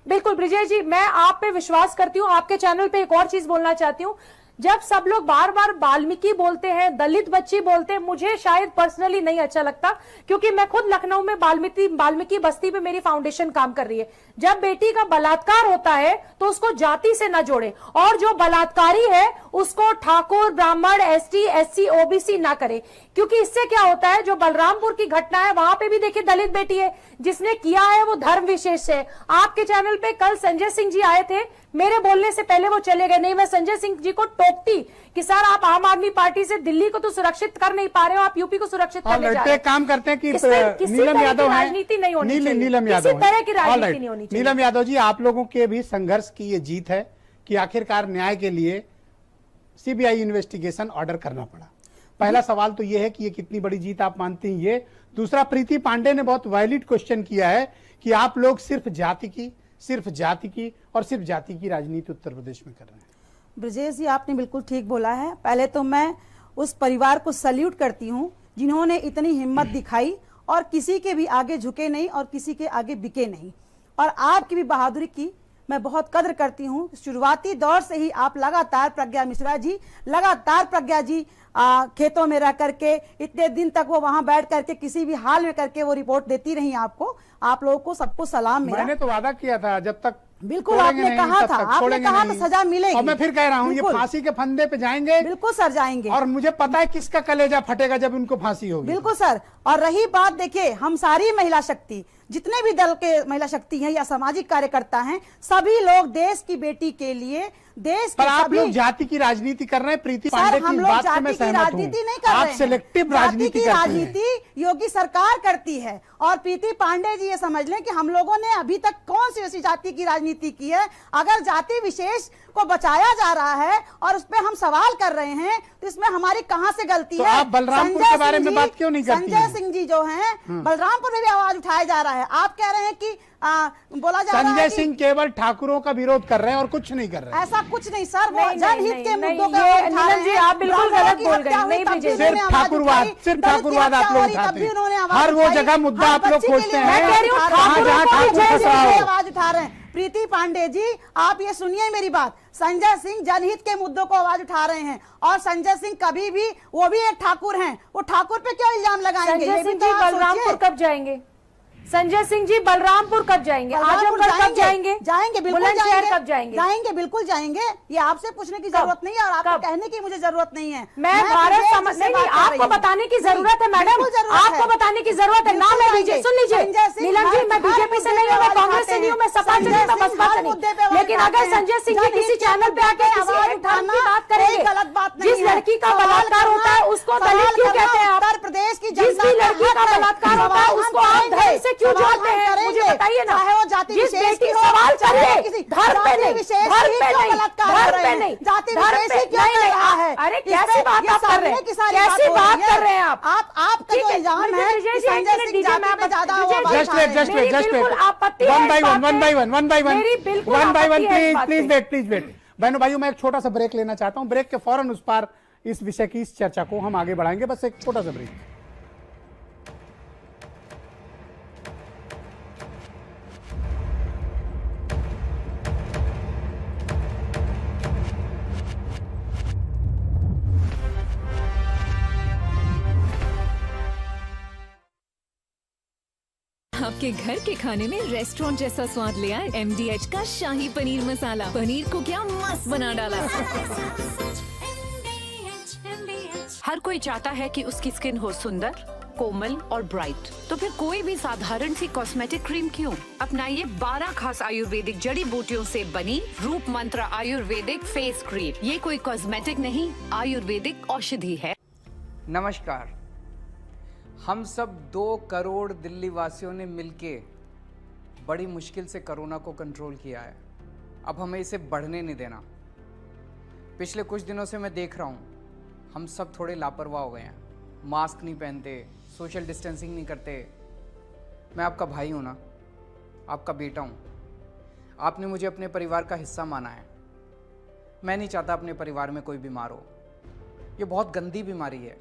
बिल्कुल ब्रिजेश जी, मैं आप पे विश्वास करती हूँ। आपके चैनल पे एक और चीज बोलना चाहती हूँ, जब सब लोग बार बार वाल्मीकि बोलते हैं, दलित बच्ची बोलते हैं, मुझे शायद पर्सनली नहीं अच्छा लगता, क्योंकि मैं खुद लखनऊ में वाल्मीकि बस्ती पे मेरी फाउंडेशन काम कर रही है। जब बेटी का बलात्कार होता है तो उसको जाति से न जोड़े, और जो बलात्कारी है उसको ठाकुर, ब्राह्मण, ST, SC, OBC ना करे, क्योंकि इससे क्या होता है, जो बलरामपुर की घटना है वहां पे भी देखिए दलित बेटी है, जिसने किया है वो धर्म विशेष है। आपके चैनल पे कल संजय सिंह जी आए थे, मेरे बोलने से पहले वो चले गए। नहीं, मैं संजय सिंह जी को टोकती कि सर आप आम आदमी पार्टी से दिल्ली को तो सुरक्षित कर नहीं पा रहे हो, आप यूपी को सुरक्षित करने जा रहे हो। काम करते हैं कि नीलम यादव है, राजनीति नहीं होनी चाहिए, नीलम यादव, किसी तरह की राजनीति नहीं होनी चाहिए। नीलम यादव जी, आप लोगों के भी संघर्ष की ये जीत है कि आखिरकार न्याय के लिए सीबीआई इन्वेस्टिगेशन ऑर्डर करना पड़ा। पहला सवाल तो ये है कि ये कितनी बड़ी जीत आप मानती हैं ये। दूसरा, प्रीति पांडे ने बहुत वैलिड क्वेश्चन किया है कि आप लोग सिर्फ जाति की और सिर्फ जाति की राजनीति उत्तर प्रदेश में कर रहे हैं। ब्रजेश जी, आपने बिल्कुल ठीक बोला है। पहले तो मैं उस परिवार को सल्यूट करती हूँ जिन्होंने इतनी हिम्मत दिखाई और किसी के भी आगे झुके नहीं और किसी के आगे बिके नहीं, और आपकी भी बहादुरी की मैं बहुत कदर करती हूँ। शुरुआती दौर से ही आप लगातार प्रज्ञा जी खेतों में रह करके इतने दिन तक वो वहां बैठ करके किसी भी हाल में करके वो रिपोर्ट देती रही आपको। आप लोगों को सबको सलाम मेरा। मैंने तो वादा किया था जब तक बिल्कुल आपने कहा था सजा मिलेगी, और मैं फिर कह रहा हूँ ये फांसी के फंदे पे जाएंगे। बिल्कुल सर, जाएंगे, और मुझे पता है किसका कलेजा फटेगा जब उनको फांसी होगी। बिल्कुल सर। और रही बात, देखिए हम सारी महिला शक्ति, जितने भी दल के महिला शक्ति हैं या सामाजिक कार्यकर्ता हैं, सभी लोग देश की बेटी के लिए, देश पर के आप सभी लोग जाति की राजनीति कर रहे हैं। प्रीति सर, पांडे की हम इस लोग बात से मैं जाति की सहमत हूं। राजनीति नहीं कर रहे आप हैं। सिलेक्टिव जाति राजनीति की करते हैं। राजनीति योगी सरकार करती है, और प्रीति पांडे जी ये समझ लें कि हम लोगों ने अभी तक कौन सी ऐसी जाति की राजनीति की है। अगर जाति विशेष को बचाया जा रहा है और उस पर हम सवाल कर रहे हैं तो इसमें हमारी कहां से गलती है? आप बलरामपुर के बारे में बात क्यों नहीं करती? संजय सिंह जी जो हैं, बलरामपुर में भी आवाज उठाया जा रहा है। आप कह रहे हैं कि बोला जा रहा है संजय सिंह केवल ठाकुरों का विरोध कर रहे हैं और कुछ नहीं कर रहे हैं। ऐसा कुछ नहीं सर, वो जनहित के मुद्दों का नीलम जी, आप बिल्कुल गलत बोल रहे हैं। नहीं ब्रिजेश, सिर्फ ठाकुरवाद आप लोग उठाते हैं। हर वो जगह मुद्दा आप लोग खोजते हैं जहाँ ठाकुर फंस रहा हो। आवाज उठा रहे हैं। प्रीति पांडे जी, आप ये सुनिए मेरी बात। संजय सिंह जनहित के मुद्दों को आवाज उठा रहे हैं, और संजय सिंह कभी भी, वो भी एक ठाकुर हैं, वो ठाकुर पे क्यों इल्जाम लगाएंगे? संजय सिंह जी बलरामपुर कब जाएंगे? संजय सिंह जी बलरामपुर कब जाएंगे? आजमगढ़ कब जाएंगे? जाएंगे, बिल्कुल बुलंदशहर जाएंगे। कब जाएंगे? जाएंगे, बिल्कुल जाएंगे। ये आपसे पूछने की जरूरत नहीं है और आपको कहने की मुझे जरूरत नहीं है। मैं भारत समझ नहीं, आपको बताने की जरूरत है मैडम, आपको बताने की जरूरत है ना। मैं बीजेपी, सुन लीजिए नीलम जी, मैं बीजेपी से नहीं हूँ, मैं कांग्रेस से नहीं हूँ, मैं सपा से नहीं, मैं बसपा से नहीं। लेकिन अगर संजय सिंह जी किसी चैनल पे आके किसी एक धर्म की बात करेंगे, गलत बात नहीं है। जिस लड़की का बलात्कार होता है उसको दलित क्यों कहते हैं आप? उत्तर प्रदेश की जिस भी लड़की का बलात्कार होता है उसको आप धर्म से क्यों जोड़ते हैं? मुझे बताइए ना। चाहे वो जाति जिस विशेष बेटी की हो, सवाल चाहे करिए, किसी धर्म पे नहीं, विशेष धर्म की पे क्यों नहीं, बलात्कार हो धर्म रहे पे हैं? नहीं, जाति धर्म विशेष पे की क्यों नहीं, कर नहीं, रहा है? अरे इस कैसी पे बात ये आप कर रहे हैं? सामने की सारी कैसी हो बात रही है। कर रहे हैं आप? आपका ठीक जो है, इल्जाम मुझे है विजय कि जी, संजय एक सिंह मिनट जाति दीजिए, पे ज्यादा मैं हुआ बता- just wait, just wait, just बिल्कुल वेट, आपत्ति है वन बाय इस वन, बात वन पे। By one, one by one, मेरी बिल्कुल वन बाय वन, आपत्ति है इस बात प्लीज पे। Wait, please wait. बहनों भाइयों, मैं एक छोटा सा ब्रेक लेना चाहता हूं। ब्रेक के फौरन उस पार इस विषय की इस चर्चा को हम आगे बढ़ाएंगे। बस एक छोटा सा ब्रेक। आपके घर के खाने में रेस्टोरेंट जैसा स्वाद ले आए MDH का शाही पनीर मसाला। पनीर को क्या मस्त बना डाला। हर कोई चाहता है कि उसकी स्किन हो सुंदर, कोमल और ब्राइट, तो फिर कोई भी साधारण सी कॉस्मेटिक क्रीम क्यों? अपनाइए 12 खास आयुर्वेदिक जड़ी बूटियों से बनी रूप मंत्र आयुर्वेदिक फेस क्रीम। ये कोई कॉस्मेटिक नहीं, आयुर्वेदिक औषधि है। नमस्कार। हम सब 2 करोड़ दिल्ली वासियों ने मिलके बड़ी मुश्किल से कोरोना को कंट्रोल किया है। अब हमें इसे बढ़ने नहीं देना। पिछले कुछ दिनों से मैं देख रहा हूँ हम सब थोड़े लापरवाह हो गए हैं। मास्क नहीं पहनते, सोशल डिस्टेंसिंग नहीं करते। मैं आपका भाई हूँ ना, आपका बेटा हूँ। आपने मुझे अपने परिवार का हिस्सा माना है। मैं नहीं चाहता अपने परिवार में कोई बीमार हो। ये बहुत गंदी बीमारी है।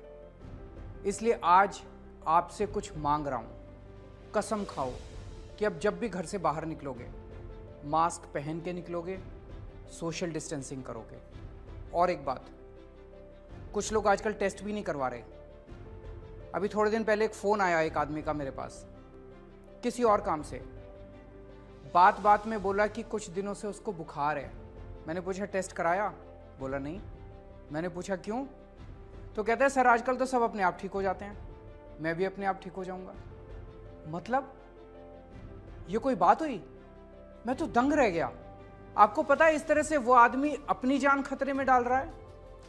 इसलिए आज आपसे कुछ मांग रहा हूं। कसम खाओ कि अब जब भी घर से बाहर निकलोगे मास्क पहन के निकलोगे, सोशल डिस्टेंसिंग करोगे। और एक बात, कुछ लोग आजकल टेस्ट भी नहीं करवा रहे। अभी थोड़े दिन पहले एक फ़ोन आया एक आदमी का मेरे पास किसी और काम से। बात बात में बोला कि कुछ दिनों से उसको बुखार है। मैंने पूछा टेस्ट कराया? बोला नहीं। मैंने पूछा क्यों? तो कहता है सर आजकल तो सब अपने आप ठीक हो जाते हैं, मैं भी अपने आप ठीक हो जाऊंगा। मतलब ये कोई बात हुई? मैं तो दंग रह गया। आपको पता है इस तरह से वो आदमी अपनी जान खतरे में डाल रहा है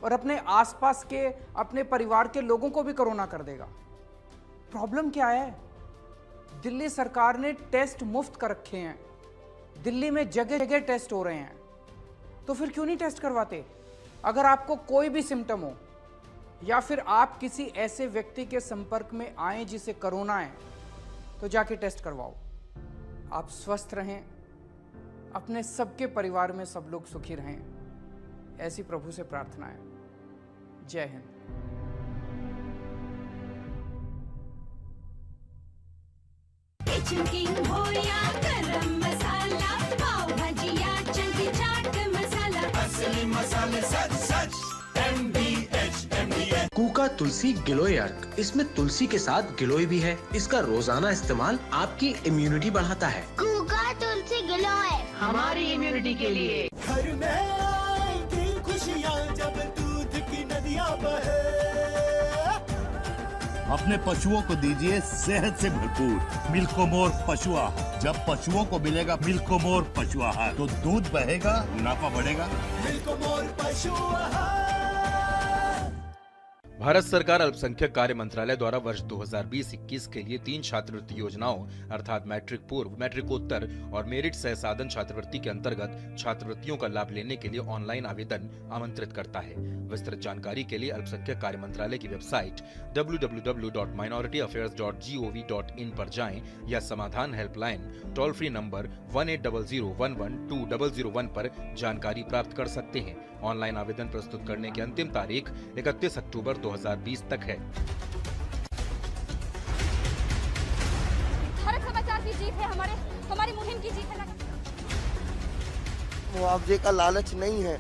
और अपने आसपास के, अपने परिवार के लोगों को भी कोरोना कर देगा। प्रॉब्लम क्या है? दिल्ली सरकार ने टेस्ट मुफ्त कर रखे हैं। दिल्ली में जगह जगह टेस्ट हो रहे हैं, तो फिर क्यों नहीं टेस्ट करवाते? अगर आपको कोई भी सिम्टम हो या फिर आप किसी ऐसे व्यक्ति के संपर्क में आए जिसे कोरोना है, तो जाके टेस्ट करवाओ। आप स्वस्थ रहें, अपने सबके परिवार में सब लोग सुखी रहें, ऐसी प्रभु से प्रार्थना है। जय हिंद। किचन किंग हो या गरम मसाला, पाव भाजी या चंकी चाट मसाला, असली मसाले सच सच MDH। कूका तुलसी गिलोय अर्क, इसमें तुलसी के साथ गिलोय भी है। इसका रोजाना इस्तेमाल आपकी इम्यूनिटी बढ़ाता है। कूका तुलसी गिलोय हमारी इम्यूनिटी के लिए। घर में आएंगी खुशियाँ जब दूध की नदियाँ बहे। अपने पशुओं को दीजिए सेहत से भरपूर मिल्कोमोर पशु आहार। जब पशुओं को मिलेगा मिल्कोमोर पशु आहार तो दूध बहेगा, मुनाफा बढ़ेगा। मिल्कोमोर पशु आहार। भारत सरकार अल्पसंख्यक कार्य मंत्रालय द्वारा वर्ष 2020-21 के लिए 3 छात्रवृत्ति योजनाओं अर्थात मैट्रिक पूर्व, मैट्रिकोत्तर और मेरिट सह साधन छात्रवृत्ति के अंतर्गत छात्रवृत्तियों का लाभ लेने के लिए ऑनलाइन आवेदन आमंत्रित करता है। विस्तृत जानकारी के लिए अल्पसंख्यक कार्य मंत्रालय की वेबसाइट www.minorityAffairs.gov.in पर जाएं या समाधान हेल्पलाइन टोल फ्री नंबर 1800112001 पर जानकारी प्राप्त कर सकते हैं। ऑनलाइन आवेदन प्रस्तुत करने की अंतिम तारीख 31 अक्टूबर 2020 तक है। भारत समाचार की जीत है, हमारी मुहिम की जीत है। मुआवजे का लालच नहीं है।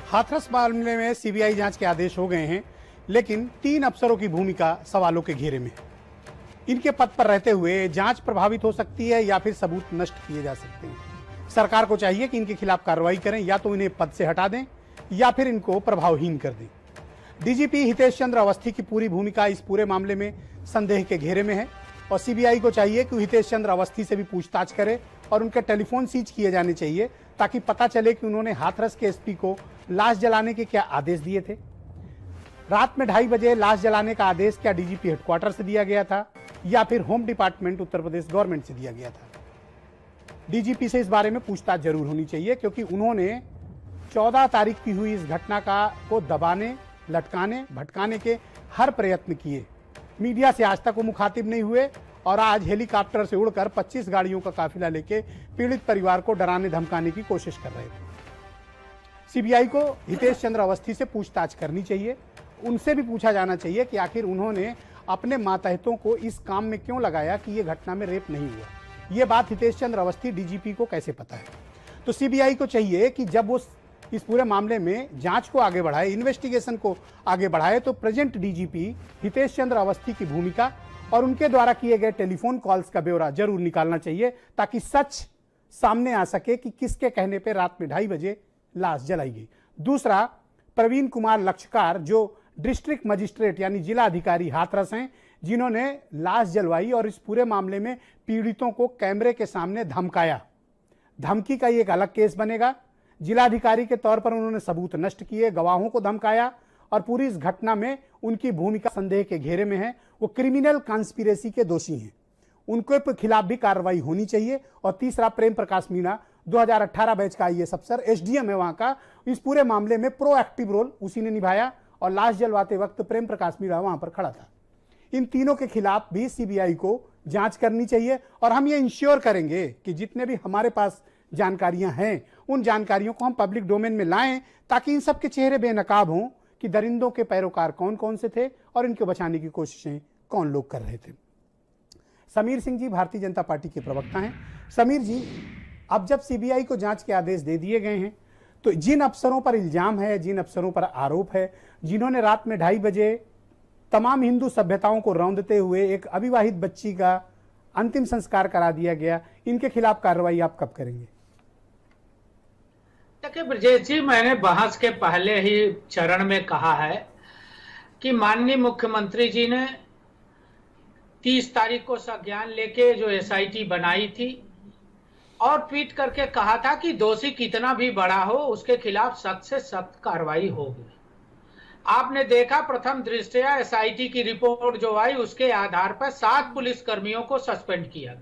हाथरस मामले में सीबीआई जांच के आदेश हो गए हैं, लेकिन 3 अफसरों की भूमिका सवालों के घेरे में है। इनके पद पर रहते हुए जांच प्रभावित हो सकती है या फिर सबूत नष्ट किए जा सकते हैं। सरकार को चाहिए कि इनके खिलाफ कार्रवाई करें, या तो इन्हें पद से हटा दें या फिर इनको प्रभावहीन कर दें। डीजीपी हितेश चंद्र अवस्थी की पूरी भूमिका इस पूरे मामले में संदेह के घेरे में है और सीबीआई को चाहिए कि हितेश चंद्र अवस्थी से भी पूछताछ करे और उनके टेलीफोन सीज किए जाने चाहिए, ताकि पता चले कि उन्होंने हाथरस के एसपी को लाश जलाने के क्या आदेश दिए थे। रात में 2:30 बजे लाश जलाने का आदेश क्या डीजीपी हेडक्वार्टर से दिया गया था या फिर home department Uttar Pradesh government से दिया गया था। डीजीपी से इस बारे में पूछताछ जरूर होनी चाहिए, क्योंकि उन्होंने 14 तारीख की हुई इस घटना को दबाने, लटकाने, भटकाने के हर प्रयत्न किए। मीडिया से आज तक वो मुखातिब नहीं हुए और आज हेलीकॉप्टर से उड़कर 25 गाड़ियों का काफिला लेके पीड़ित परिवार को डराने धमकाने की कोशिश कर रहे थे। सीबीआई को हितेश चंद्र अवस्थी से पूछताछ करनी चाहिए। उनसे भी पूछा जाना चाहिए कि आखिर उन्होंने अपने मातहतों को इस काम में क्यों लगाया कि ये घटना में रेप नहीं हुआ। ये बात हितेश चंद्र अवस्थी डीजीपी को कैसे पता है? तो सीबीआई को चाहिए कि जब वो इस पूरे मामले में जांच को आगे बढ़ाए, इन्वेस्टिगेशन को आगे बढ़ाए, तो प्रेजेंट डीजीपी हितेश चंद्र अवस्थी की भूमिका और उनके द्वारा किए गए टेलीफोन कॉल्स का ब्यौरा जरूर निकालना चाहिए, ताकि सच सामने आ सके कि किसके कहने पे रात में 2:30 बजे लाश जलाई गई। दूसरा, प्रवीण कुमार लक्षकार जो डिस्ट्रिक्ट मजिस्ट्रेट यानी जिला अधिकारी हाथरस हैं, जिन्होंने लाश जलवाई और इस पूरे मामले में पीड़ितों को कैमरे के सामने धमकाया। धमकी का ये एक अलग केस बनेगा। जिलाधिकारी के तौर पर उन्होंने सबूत नष्ट किए, गवाहों को धमकाया और पूरी इस घटना में उनकी भूमिका संदेह के घेरे में है। वो क्रिमिनल कॉन्स्पिरेसी के दोषी हैं, उनके खिलाफ भी कार्रवाई होनी चाहिए। और तीसरा, प्रेम प्रकाश मीणा 2018 बैच का आईएएस अफसर, एसडीएम है वहां का, इस पूरे मामले में प्रोएक्टिव रोल उसी ने निभाया और लाश जलवाते वक्त प्रेम प्रकाश मीणा वहां पर खड़ा था। इन तीनों के खिलाफ भी सीबीआई को जांच करनी चाहिए और हम ये इंश्योर करेंगे कि जितने भी हमारे पास जानकारियां हैं उन जानकारियों को हम पब्लिक डोमेन में लाएं, ताकि इन सब के चेहरे बेनकाब हों कि दरिंदों के पैरोकार कौन कौन से थे और इनको बचाने की कोशिशें कौन लोग कर रहे थे। समीर सिंह जी भारतीय जनता पार्टी के प्रवक्ता हैं। समीर जी, अब जब सीबीआई को जांच के आदेश दे दिए गए हैं, तो जिन अफसरों पर इल्जाम है, जिन अफसरों पर आरोप है, जिन्होंने रात में 2:30 बजे तमाम हिंदू सभ्यताओं को रौंदते हुए एक अविवाहित बच्ची का अंतिम संस्कार करा दिया गया, इनके खिलाफ कार्रवाई आप कब करेंगे? देखिए ब्रजेश जी, मैंने बहस के पहले ही चरण में कहा है कि माननीय मुख्यमंत्री जी ने 30 तारीख को संज्ञान लेके जो एसआईटी बनाई थी और ट्वीट करके कहा था कि दोषी कितना भी बड़ा हो उसके खिलाफ सख्त से सख्त कार्रवाई होगी। आपने देखा प्रथम दृष्टया एसआईटी की रिपोर्ट जो आई उसके आधार पर 7 पुलिसकर्मियों को सस्पेंड किया।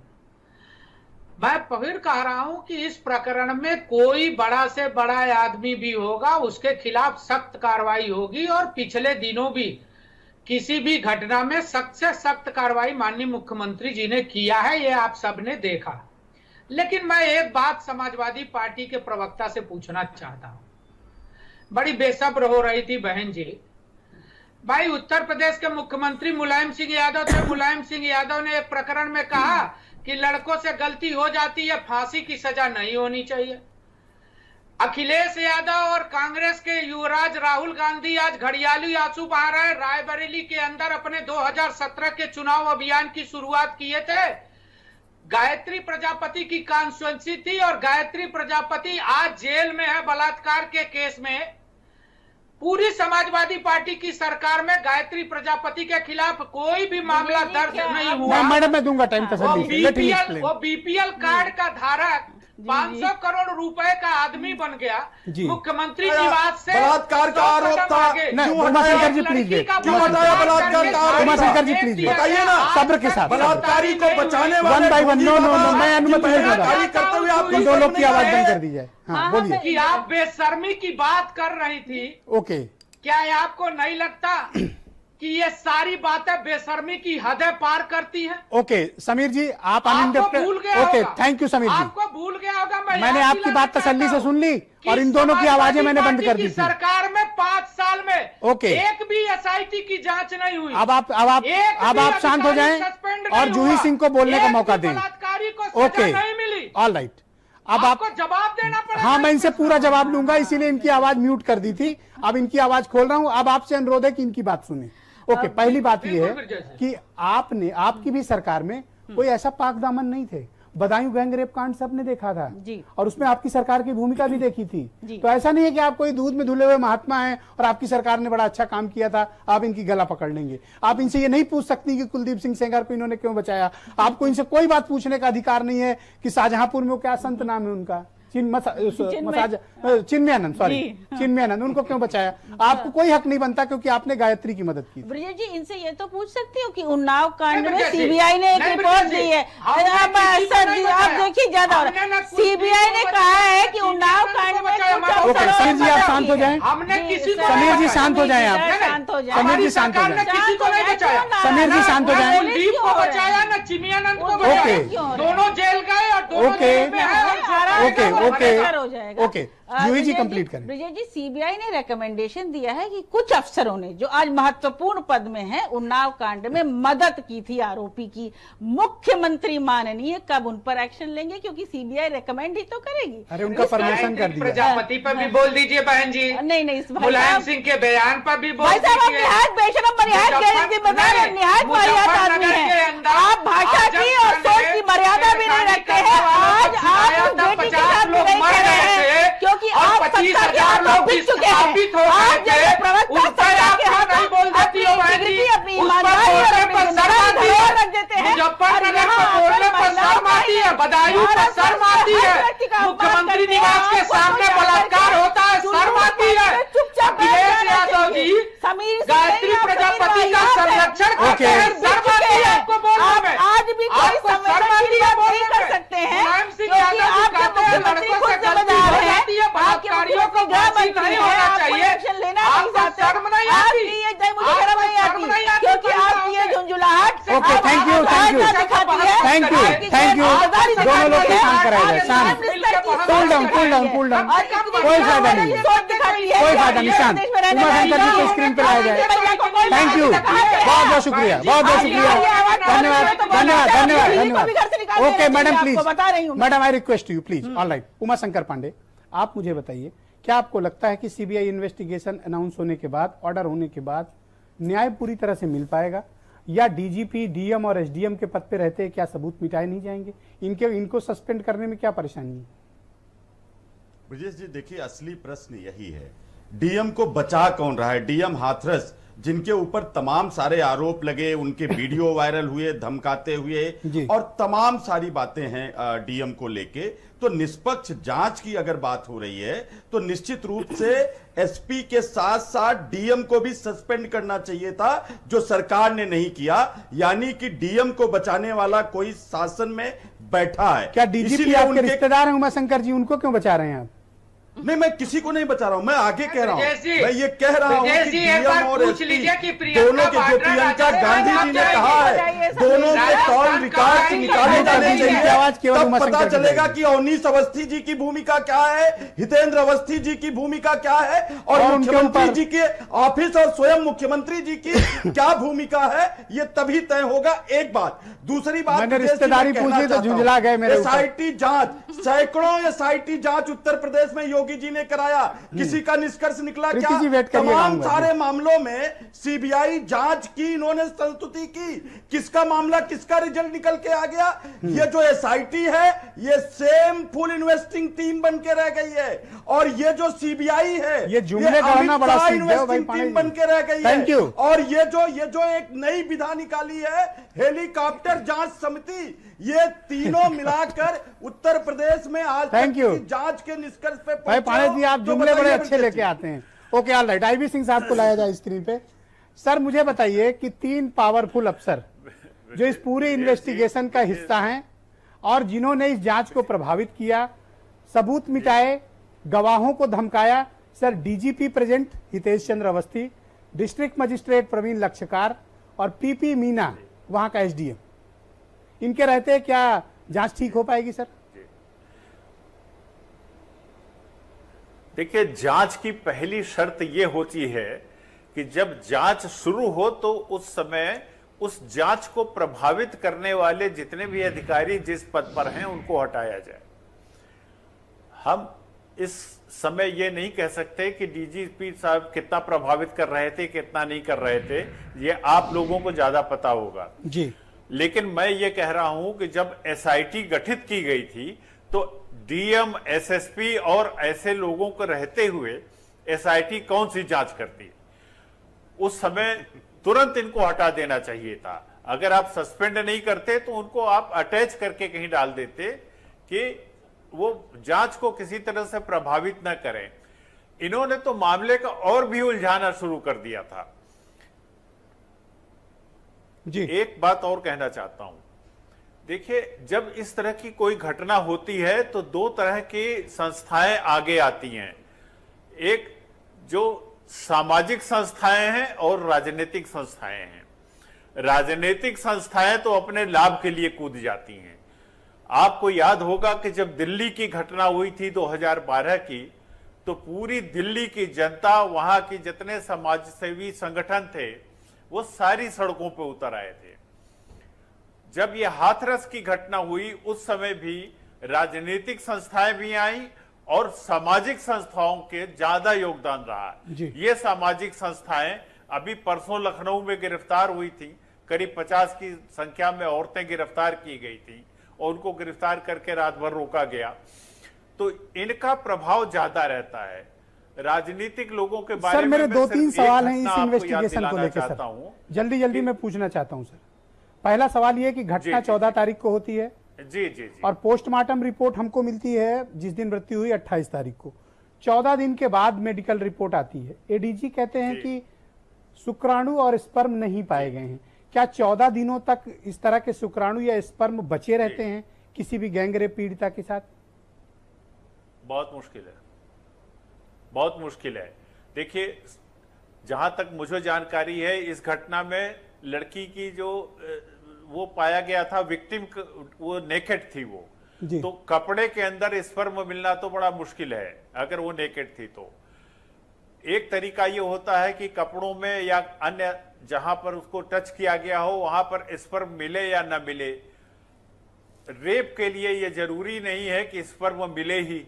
मैं फिर कह रहा हूं कि इस प्रकरण में कोई बड़ा से बड़ा आदमी भी होगा उसके खिलाफ सख्त कार्रवाई होगी और पिछले दिनों भी किसी भी घटना में सख्त से सख्त कार्रवाई माननीय मुख्यमंत्री जी ने किया है, ये आप सबने देखा। लेकिन मैं एक बात समाजवादी पार्टी के प्रवक्ता से पूछना चाहता हूं, बड़ी बेसब्र हो रही थी बहन जी। भाई, उत्तर प्रदेश के मुख्यमंत्री मुलायम सिंह यादव थे। मुलायम सिंह यादव ने एक प्रकरण में कहा कि लड़कों से गलती हो जाती है, फांसी की सजा नहीं होनी चाहिए। अखिलेश यादव और कांग्रेस के युवराज राहुल गांधी आज घड़ियाली आंसू बहा रहे। रायबरेली के अंदर अपने 2017 के चुनाव अभियान की शुरुआत किए थे। गायत्री प्रजापति की कॉन्स्टिट्यूएंसी थी और गायत्री प्रजापति आज जेल में है बलात्कार के केस में। पूरी समाजवादी पार्टी की सरकार में गायत्री प्रजापति के खिलाफ कोई भी मामला दर्ज नहीं हुआ। मैडम मैं दूंगा टाइम तसल्ली। वो बीपीएल कार्ड का धारक 500 करोड़ रुपए का आदमी बन गया। मुख्यमंत्री निवास से बलात्कार का आरोप था। उमाशंकर जी प्लीज, क्यों हटाया बलात्कार का आरोप? उमाशंकर जी प्लीज बताइए ना, सब्र के साथ। बलात्कारी को बचाने वाले 1 by 1 नो, मैं अनुमति नहीं दूंगा। करते हुए आप 2 लोग की आवाज बंद कर दी जाए। हाँ बोलिए। कि आप बेशर्मी की बात कर रही थी। ओके, क्या आपको नहीं लगता कि ये सारी बातें बेशर्मी की हदें पार करती हैं? ओके समीर जी, आप भूल गया ओके, थैंक यू समीर जी। आपको भूल गया होगा। मैंने आपकी बात तसल्ली से सुन ली और इन दोनों की आवाजें मैंने बंद कर दी थी। सरकार में 5 साल में ओके एक भी एसआईटी की जांच नहीं हुई। अब आप शांत हो जाएं और जूही सिंह को बोलने का मौका दें। बलात्कारी को सजा नहीं मिली। ऑल राइट, अब आपको जवाब देना पड़ेगा। हाँ, मैं इनसे पूरा जवाब लूंगा, इसीलिए इनकी आवाज म्यूट कर दी थी। अब इनकी आवाज खोल रहा हूं। अब आपसे अनुरोध है कि इनकी बात सुने। ओके, पहली बात यह है कि आपकी भी सरकार में कोई ऐसा पाक दामन नहीं थे। बदायूं गैंग रेप कांड सबने देखा था जी। और उसमें आपकी सरकार की भूमिका भी देखी थी जी। तो ऐसा नहीं है कि आप कोई दूध में धुले हुए महात्मा हैं और आपकी सरकार ने बड़ा अच्छा काम किया था, आप इनकी गला पकड़ लेंगे। आप इनसे ये नहीं पूछ सकती कि कुलदीप सिंह सेंगर को इन्होंने क्यों बचाया। आपको इनसे कोई बात पूछने का अधिकार नहीं है कि शाहजहांपुर में वो क्या संत नाम है उनका, चिन्मयानंद, सॉरी चिन्मयानंद, उनको क्यों बचाया। आपको कोई हक नहीं बनता क्योंकि आपने गायत्री की मदद की। ब्रजेश जी, इनसे ये तो पूछ सकती हो कि उन्नाव कांड में सीबीआई ने एक रिपोर्ट दी है। आप देखिए, ज्यादा सीबीआई ने कहा है कि उन्नाव कांड में ओके, समीर जी आप शांत हो जाएं। हमने किसी को समीर जी शांत हो जाएं। आप शांत हो जाए। समीर जी शांत हो सरकार ने जाएं। किसी को नहीं बचाया। समीर जी शांत हो जाएं। कुलदीप को बचाया न चिन्मयानंद को बचाया। ओके। दोनों जेल गए और दोनों जेल में हैं। ओके ओके हो जाएगा। ओके, जूही जी कंप्लीट करें। ब्रजेश जी, सीबीआई ने रेकमेंडेशन दिया है कि कुछ अफसरों ने जो आज महत्वपूर्ण पद में हैं उन्नाव कांड में मदद की थी आरोपी की। मुख्यमंत्री माननीय कब उन पर एक्शन लेंगे, क्योंकि सीबीआई रेकमेंड ही तो करेगी। अरे उनका परमिशन कर दिया। प्रजापति पर भी बोल दीजिए बहन जी। नहीं, मुलायम सिंह के बयान पर भी बोल भाई साहब, आप दीजिए। निहायत बेशरम, निहायत गैर-जिम्मेदार, निहायत वाहियात आदमी हैं। आप भाषा की और सोच की मर्यादा भी नहीं रखते हैं। आज आप बेटी के साथ भी नहीं कर रहे हैं क्योंकि आप 25,000 लोग बिक चुके हैं। स्थापित हो गए थे। प्रवक्ता उस पर आप क्यों नहीं बोल देती हो बहन जी? अपनी उस पर ईमानदारी और बोलने अपनी पर शर्म आती जिम्मेदारी है। रख देते हैं। मुजफ्फरनगर पर बोलने पर शर्म आती है, बदायूं पर शर्म आती है, मुख्यमंत्री निवास के सामने बलात्कार होता है, शर्म आती है। अखिलेश यादव जी गायत्री प्रजापति का संरक्षण करते हैं, शर्म आती है आपको बोलने में। आज भी कोई आपको शर्म आती है बोलने कर में। सकते हैं मुलायम सिंह क्योंकि यादव जी आप कहते हैं लड़कों से गलती हो जाती है, बलात्कारियों को फांसी नहीं होना चाहिए। आपको शर्म नहीं आती, मुझे शर्म नहीं आती क्योंकि आपकी ये झुंझुलाहट okay, thank you thank you thank you thank you. दोनों लोग को शांत कराया जाए। शांत, cool down cool down cool down. कोई फायदा नहीं है, कोई फायदा नहीं। शांत, उमाशंकर जी को स्क्रीन पे लाया जाए। थैंक यू, बहुत बहुत शुक्रिया, बहुत बहुत शुक्रिया। धन्यवाद धन्यवाद धन्यवाद धन्यवाद। Okay madam, please madam, I request you please. All right, Umashankar Pandey, आप मुझे बताइए, क्या आपको लगता है कि सीबीआई इन्वेस्टिगेशन अनाउंस होने के बाद, ऑर्डर होने के बाद न्याय पूरी तरह से मिल पाएगा, या डीजीपी, डीएम और एसडीएम के पद पे रहते क्या सबूत मिटाए नहीं जाएंगे? इनको सस्पेंड करने में क्या परेशानी है? ब्रजेश जी, देखिए असली प्रश्न यही है, डीएम को बचा कौन रहा है? डीएम हाथरस, जिनके ऊपर तमाम सारे आरोप लगे, उनके वीडियो वायरल हुए धमकाते हुए और तमाम सारी बातें हैं डीएम को लेके। तो निष्पक्ष जांच की अगर बात हो रही है तो निश्चित रूप से एसपी के साथ साथ डीएम को भी सस्पेंड करना चाहिए था, जो सरकार ने नहीं किया। यानी कि डीएम को बचाने वाला कोई शासन में बैठा है। क्या डीजीपी आपके रिश्तेदार हैं उमाशंकर जी, उनको क्यों बचा रहे हैं आप? नहीं, मैं किसी को नहीं बचा रहा हूं, मैं आगे कह रहा हूं। मैं ये कह रहा हूं कि डीएम और एसपी दोनों के, जो प्रियंका गांधी जी ने कहा है, दोनों के कौन रिकॉर्ड से निकाले जाने चाहिए, तब पता चलेगा कि अवनीश अवस्थी जी की भूमिका क्या है, हितेंद्र अवस्थी जी की भूमिका क्या है और मुख्यमंत्री जी के ऑफिस और स्वयं मुख्यमंत्री जी की क्या भूमिका है, ये तभी तय होगा। एक बात, दूसरी बात, रिश्तेदारी पूछी तो झुंझला गए मेरे। एसआईटी जांच, सैकड़ों एसआईटी जांच उत्तर प्रदेश में योगी जी ने कराया, किसी का निष्कर्ष निकला क्या? तमाम सारे मामलों में सीबीआई जांच की, इन्होंने संस्तुति की, किसका मामला, किसका रिजल्ट निकल के आ गया? ये जो एसआईटी है, ये सेम फुल इन्वेस्टिंग टीम बन के रह गई है, और ये जो सीबीआई है, ये जुमले करना बड़ा इन्वेस्टिंग टीम बन के रह गई है। और ये जो एक नई विधा निकाली है, हेलीकॉप्टर जांच समिति, ये तीनों मिलाकर उत्तर प्रदेश में आज तक की जांच के निष्कर्ष पे भाई पांडे जी, आप जुमले बड़े अच्छे लेके आते हैं। Okay, all right, IV Singh साहब को लाया जाए स्क्रीन पे। सर मुझे बताइए कि 3 पावरफुल अफसर जो इस पूरे इन्वेस्टिगेशन का हिस्सा हैं और जिन्होंने इस जांच को प्रभावित किया, सबूत मिटाए, गवाहों को धमकाया, sir DGP present Hitesh Chandra Awasthi, district magistrate Praveen Lakshkar और पीपी मीना वहां का एसडीएम, इनके रहते क्या जांच ठीक हो पाएगी सर? देखिए, जांच की पहली शर्त यह होती है कि जब जांच शुरू हो तो उस समय उस जांच को प्रभावित करने वाले जितने भी अधिकारी जिस पद पर हैं उनको हटाया जाए। हम इस समय ये नहीं कह सकते कि डीजीपी साहब कितना प्रभावित कर रहे थे, कितना नहीं कर रहे थे, ये आप लोगों को ज्यादा पता होगा जी। लेकिन मैं ये कह रहा हूं कि जब एसआईटी गठित की गई थी तो डीएम, एसएसपी और ऐसे लोगों को रहते हुए एसआईटी कौन सी जांच करती? उस समय तुरंत इनको हटा देना चाहिए था। अगर आप सस्पेंड नहीं करते तो उनको आप अटैच करके कहीं डाल देते कि वो जांच को किसी तरह से प्रभावित न करें। इन्होंने तो मामले का और भी उलझाना शुरू कर दिया था जी। एक बात और कहना चाहता हूं, देखिए जब इस तरह की कोई घटना होती है तो दो तरह की संस्थाएं आगे आती हैं, एक जो सामाजिक संस्थाएं हैं और राजनीतिक संस्थाएं हैं। राजनीतिक संस्थाएं तो अपने लाभ के लिए कूद जाती हैं। आपको याद होगा कि जब दिल्ली की घटना हुई थी 2012 की, तो पूरी दिल्ली की जनता, वहां की जितने समाजसेवी संगठन थे, वो सारी सड़कों पर उतर आए थे। जब ये हाथरस की घटना हुई उस समय भी राजनीतिक संस्थाएं भी आई और सामाजिक संस्थाओं के ज्यादा योगदान रहा। ये सामाजिक संस्थाएं अभी परसों लखनऊ में गिरफ्तार हुई थी, करीब 50 की संख्या में औरतें गिरफ्तार की गई थी और उनको गिरफ्तार करके रात भर रोका गया। तो इनका प्रभाव ज्यादा रहता है। राजनीतिक लोगों के बारे सर, में मेरे 2-3 सवाल हैं इस इन्वेस्टिगेशन को लेकर चाहता सर, हूं। जल्दी मैं पूछना चाहता हूं सर। पहला सवाल ये कि घटना 14 तारीख को होती है जी, और पोस्टमार्टम रिपोर्ट हमको मिलती है जिस दिन मृत्यु हुई 28 तारीख को। 14 दिन के बाद मेडिकल रिपोर्ट आती है। एडीजी कहते हैं कि शुक्राणु और स्पर्म नहीं पाए गए हैं। क्या 14 दिनों तक इस तरह के शुक्राणु या स्पर्म बचे रहते हैं किसी भी गैंगरेप पीड़िता के साथ? बहुत मुश्किल है, बहुत मुश्किल है। देखिए जहां तक मुझे जानकारी है, इस घटना में लड़की की जो वो पाया गया था विक्टिम, वो नेकेड थी वो, तो कपड़े के अंदर स्पर्म मिलना तो बड़ा मुश्किल है अगर वो नेकेड थी तो। एक तरीका ये होता है कि कपड़ों में या अन्य जहां पर उसको टच किया गया हो वहां पर स्पर्म मिले या न मिले। रेप के लिए ये जरूरी नहीं है कि स्पर्म मिले ही।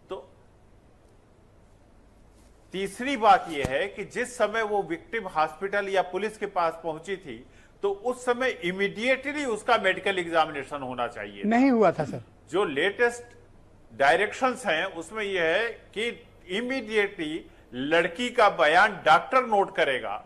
तो तीसरी बात यह है कि जिस समय वो विक्टिम हॉस्पिटल या पुलिस के पास पहुंची थी तो उस समय इमीडिएटली उसका मेडिकल एग्जामिनेशन होना चाहिए। नहीं हुआ था सर। जो लेटेस्ट डायरेक्शंस हैं उसमें यह है कि इमीडिएटली लड़की का बयान डॉक्टर नोट करेगा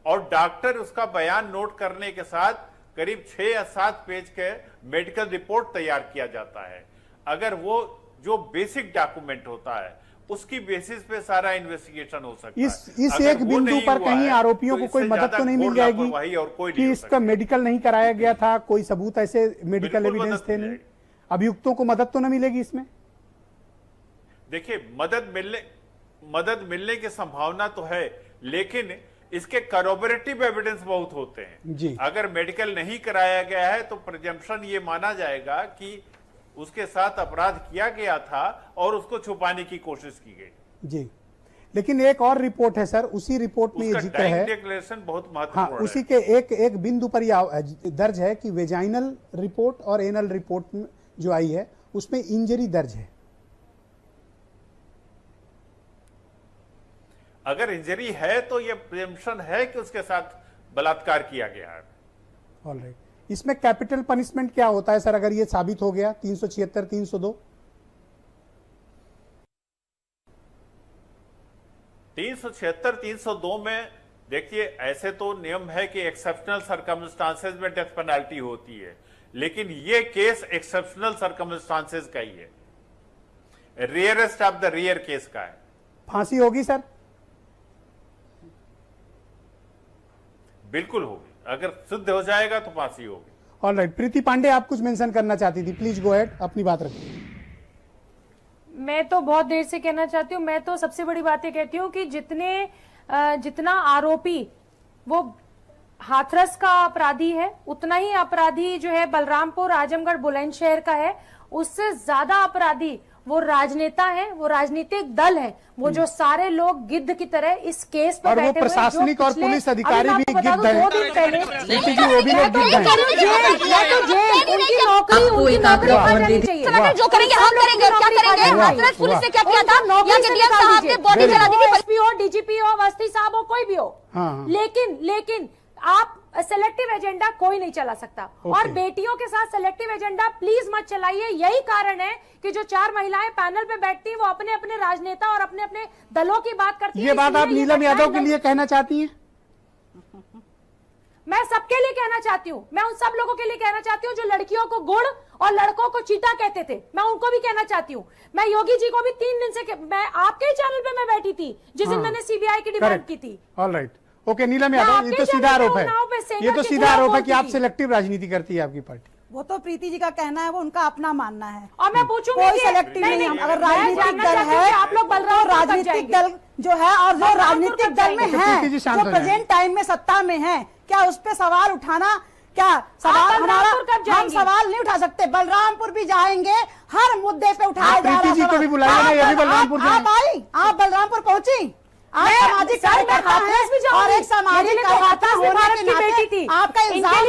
और डॉक्टर उसका बयान नोट करने के साथ करीब 6 या 7 पेज के मेडिकल रिपोर्ट तैयार किया जाता है। अगर वो जो बेसिक डॉक्यूमेंट होता है उसकी बेसिस पे सारा इन्वेस्टिगेशन हो सकता है। इस एक बिंदु पर कहीं आरोपियों को कोई मदद तो नहीं मिल जाएगी कि इसका मेडिकल नहीं कराया गया था? कोई सबूत ऐसे मेडिकल एविडेंस थे नहीं? अभियुक्तों को मदद तो नहीं मिलेगी इसमें? देखिए मदद मिलने की संभावना तो है, लेकिन इसके कॉरोबोरेटिव एविडेंस बहुत होते हैं जी। अगर मेडिकल नहीं कराया गया है तो प्रिजम्पशन ये माना जाएगा कि उसके साथ अपराध किया गया था और उसको छुपाने की कोशिश की गई। जी, लेकिन एक और रिपोर्ट है सर, उसी रिपोर्ट में ये जिक्र है, डिक्लेरेशन बहुत महत्वपूर्ण है। उसी के एक बिंदु पर यह दर्ज है कि वेजाइनल रिपोर्ट और एनल रिपोर्ट जो आई है उसमें इंजरी दर्ज है। अगर इंजरी है तो यह प्रिजम्पशन है कि उसके साथ बलात्कार किया गया है। ऑलराइट, इसमें कैपिटल पनिशमेंट क्या होता है सर अगर ये साबित हो गया? 376, 302? 376, 302 में देखिए ऐसे तो नियम है कि एक्सेप्शनल सर्कमस्टांसेस में डेथ पेनल्टी होती है, लेकिन ये केस एक्सेप्शनल सर्कमस्टांसेस का ही है, rarest of the rare case का है। फांसी होगी सर? बिल्कुल होगी, अगर सिद्ध हो जाएगा तो फांसी होगी। ऑलराइट, प्रीति पांडे आप कुछ मेंशन करना चाहती थी, प्लीज गो अहेड, अपनी बात रखिए। मैं तो बहुत देर से कहना चाहती हूँ, मैं तो सबसे बड़ी बात ये कहती हूँ कि जितना आरोपी वो हाथरस का अपराधी है, उतना ही अपराधी जो है बलरामपुर, आजमगढ़, बुलंदशहर का है। उससे ज्यादा अपराधी वो राजनेता है, वो राजनीतिक दल है, वो जो सारे लोग गिद्ध की तरह इस केस पर और वो बैठे हुए, प्रशासनिक जो और पिछले- पुलिस अभी अधिकारी मैं भी आपको बता दूं, गिद्ध हैं। 2 दिन पहले प्रीति जी, वो भी लोग गिद्ध हैं। उनकी नौकरी खा जानी चाहिए। जो करेंगे हम करेंगे, क्या करेंगे? हाथरस पुलिस ने क्या किया था? यहाँ के डीएम साहब ने बॉडी जला दी थी। एसपी हो, डीजीपी हो, अवस्थी साहब हो, कोई भी हो, हाँ। लेकिन आप सेलेक्टिव एजेंडा कोई नहीं चला सकता। और बेटियों के साथ सेलेक्टिव एजेंडा प्लीज मत चलाइए। यही कारण है कि जो 4 महिलाएं पैनल पे बैठती हैं वो अपने अपने राजनेता और अपने अपने दलों की बात करती हैं। ये बात आप इसलिए ये नीलम यादव के घटनाएं लिए कहना चाहती हैं? मैं सबके लिए कहना चाहती हूँ। मैं उन सब लोगों के लिए कहना चाहती हूँ जो लड़कियों को गुड़ और लड़कों को चीटा कहते थे। मैं उनको भी कहना चाहती हूँ। मैं योगी जी को भी 3 दिन से मैं आपके ही चैनल पे मैं बैठी थी जिस दिन मैंने सीबीआई की डिमांड की थी। ऑल राइट, ओके नीलम यादव, ये तो सीधा आरोप है, ये तो सीधा आरोप है कि आप सिलेक्टिव राजनीति करती है आपकी पार्टी। वो तो प्रीति जी का कहना है, वो उनका अपना मानना है। और मैं पूछूंगी कोई सेलेक्टिव नहीं, अगर राजनीतिक दल है, आप लोग बलराम राजनीतिक दल जो है और जो राजनीतिक दल में है, जो प्रेजेंट टाइम में सत्ता में है, क्या उस पे सवाल उठाना, क्या सवाल हमारा, हम सवाल नहीं उठा सकते। बलरामपुर भी जाएंगे, हर मुद्दे पे उठाया जा रहा है। प्रीति जी को भी बुलाइए ना, ये भी बलरामपुर आप आई, आप बलरामपुर पहुंची, आप सामाजिक कार्यकर्ता हैं और एक सामाजिक कार्यकर्ता होने के नाते आपका इल्जाम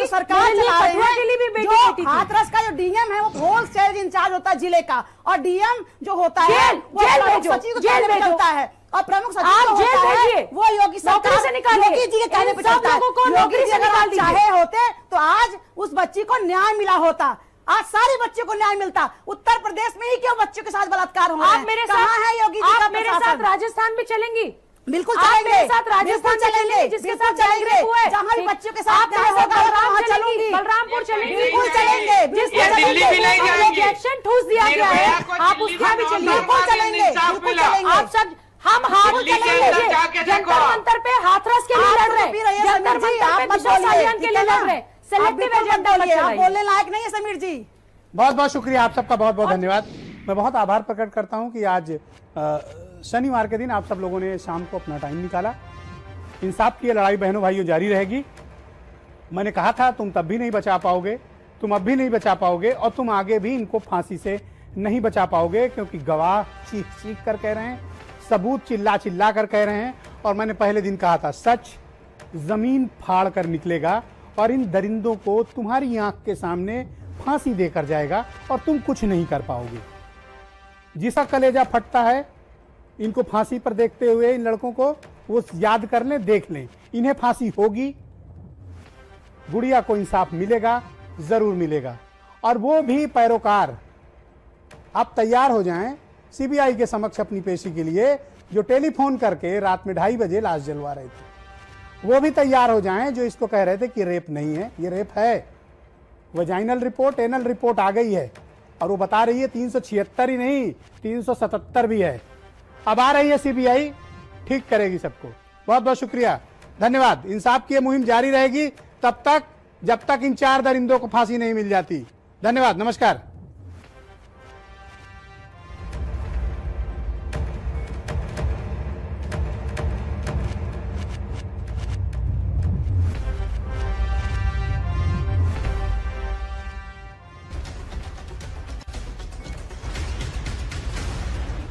सरकार चला रही है। जो हाथरस का जो डीएम है वो होल सेल इंचार्ज होता है जिले का, और डीएम जो होता है वो प्रमुख सचिव को कहने पे चलता है, और प्रमुख सचिव जो होता है वो योगी सरकार से निकाले, योगी जी के कहने पे चलता है। योगी जी अगर आप चाहे होते तो आज उस बच्ची को न्याय मिला होता, आज सारे बच्चों को न्याय मिलता। उत्तर प्रदेश में ही क्यों बच्चों के साथ बलात्कार हो रहा है? आप मेरे कहाँ है योगी जी का मेरे साथ राजस्थान भी चलेंगी? बिल्कुल चलेंगे, मेरे साथ राजस्थान चलेंगे, जिसके साथ चलेंगे, जहाँ भी बच्चों के साथ न्याय होगा वहाँ चलूंगी, बलरामपुर चलेंगी, बिल्कुल चलेंगे, जिसके एक्शन ठूस दिया गया है आप उसका भी चलिए, बिल्कुल चलेंगे, बिल्कुल चलेंगे। आप सब हम हाथ चलेंगे। जंतर मंतर पे हाथरस के लिए लड़ रहे, जंतर मंतर पे दिशा सालियान के लिए लड़ रहे। सेलेक्टिव एजेंडा बोलने लायक नहीं है समीर जी। बहुत बहुत शुक्रिया आप सबका, बहुत बहुत धन्यवाद। मैं बहुत आभार प्रकट करता हूं कि आज शनिवार के दिन आप सब लोगों ने शाम को अपना टाइम निकाला। इंसाफ की ये लड़ाई बहनों भाइयों जारी रहेगी। मैंने कहा था तुम तब भी नहीं बचा पाओगे, तुम अब भी नहीं बचा पाओगे, और तुम आगे भी इनको फांसी से नहीं बचा पाओगे, क्योंकि गवाह चीख चीख कर कह रहे हैं, सबूत चिल्ला चिल्ला कर कह रहे हैं। और मैंने पहले दिन कहा था सच जमीन फाड़ कर निकलेगा और इन दरिंदों को तुम्हारी आंख के सामने फांसी देकर जाएगा और तुम कुछ नहीं कर पाओगे। जिसका कलेजा फटता है इनको फांसी पर देखते हुए, इन लड़कों को वो याद कर लें, देख लें, इन्हें फांसी होगी, गुड़िया को इंसाफ मिलेगा, जरूर मिलेगा। और वो भी पैरोकार आप तैयार हो जाएं सीबीआई के समक्ष अपनी पेशी के लिए, जो टेलीफोन करके रात में 2:30 बजे लाश जलवा रहे थे। वो भी तैयार हो जाएं जो इसको कह रहे थे कि रेप नहीं है, ये रेप है। वजाइनल रिपोर्ट, एनल रिपोर्ट आ गई है और वो बता रही है 376 ही नहीं 377 भी है। अब आ रही है सीबीआई, ठीक करेगी सबको। बहुत बहुत शुक्रिया, धन्यवाद। इंसाफ की ये मुहिम जारी रहेगी तब तक जब तक इन 4 दरिंदों को फांसी नहीं मिल जाती। धन्यवाद, नमस्कार।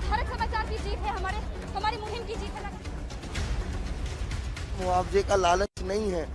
भारत समाचार की जीत है, हमारी मुहिम की जीत है। मुआवजे का लालच नहीं है।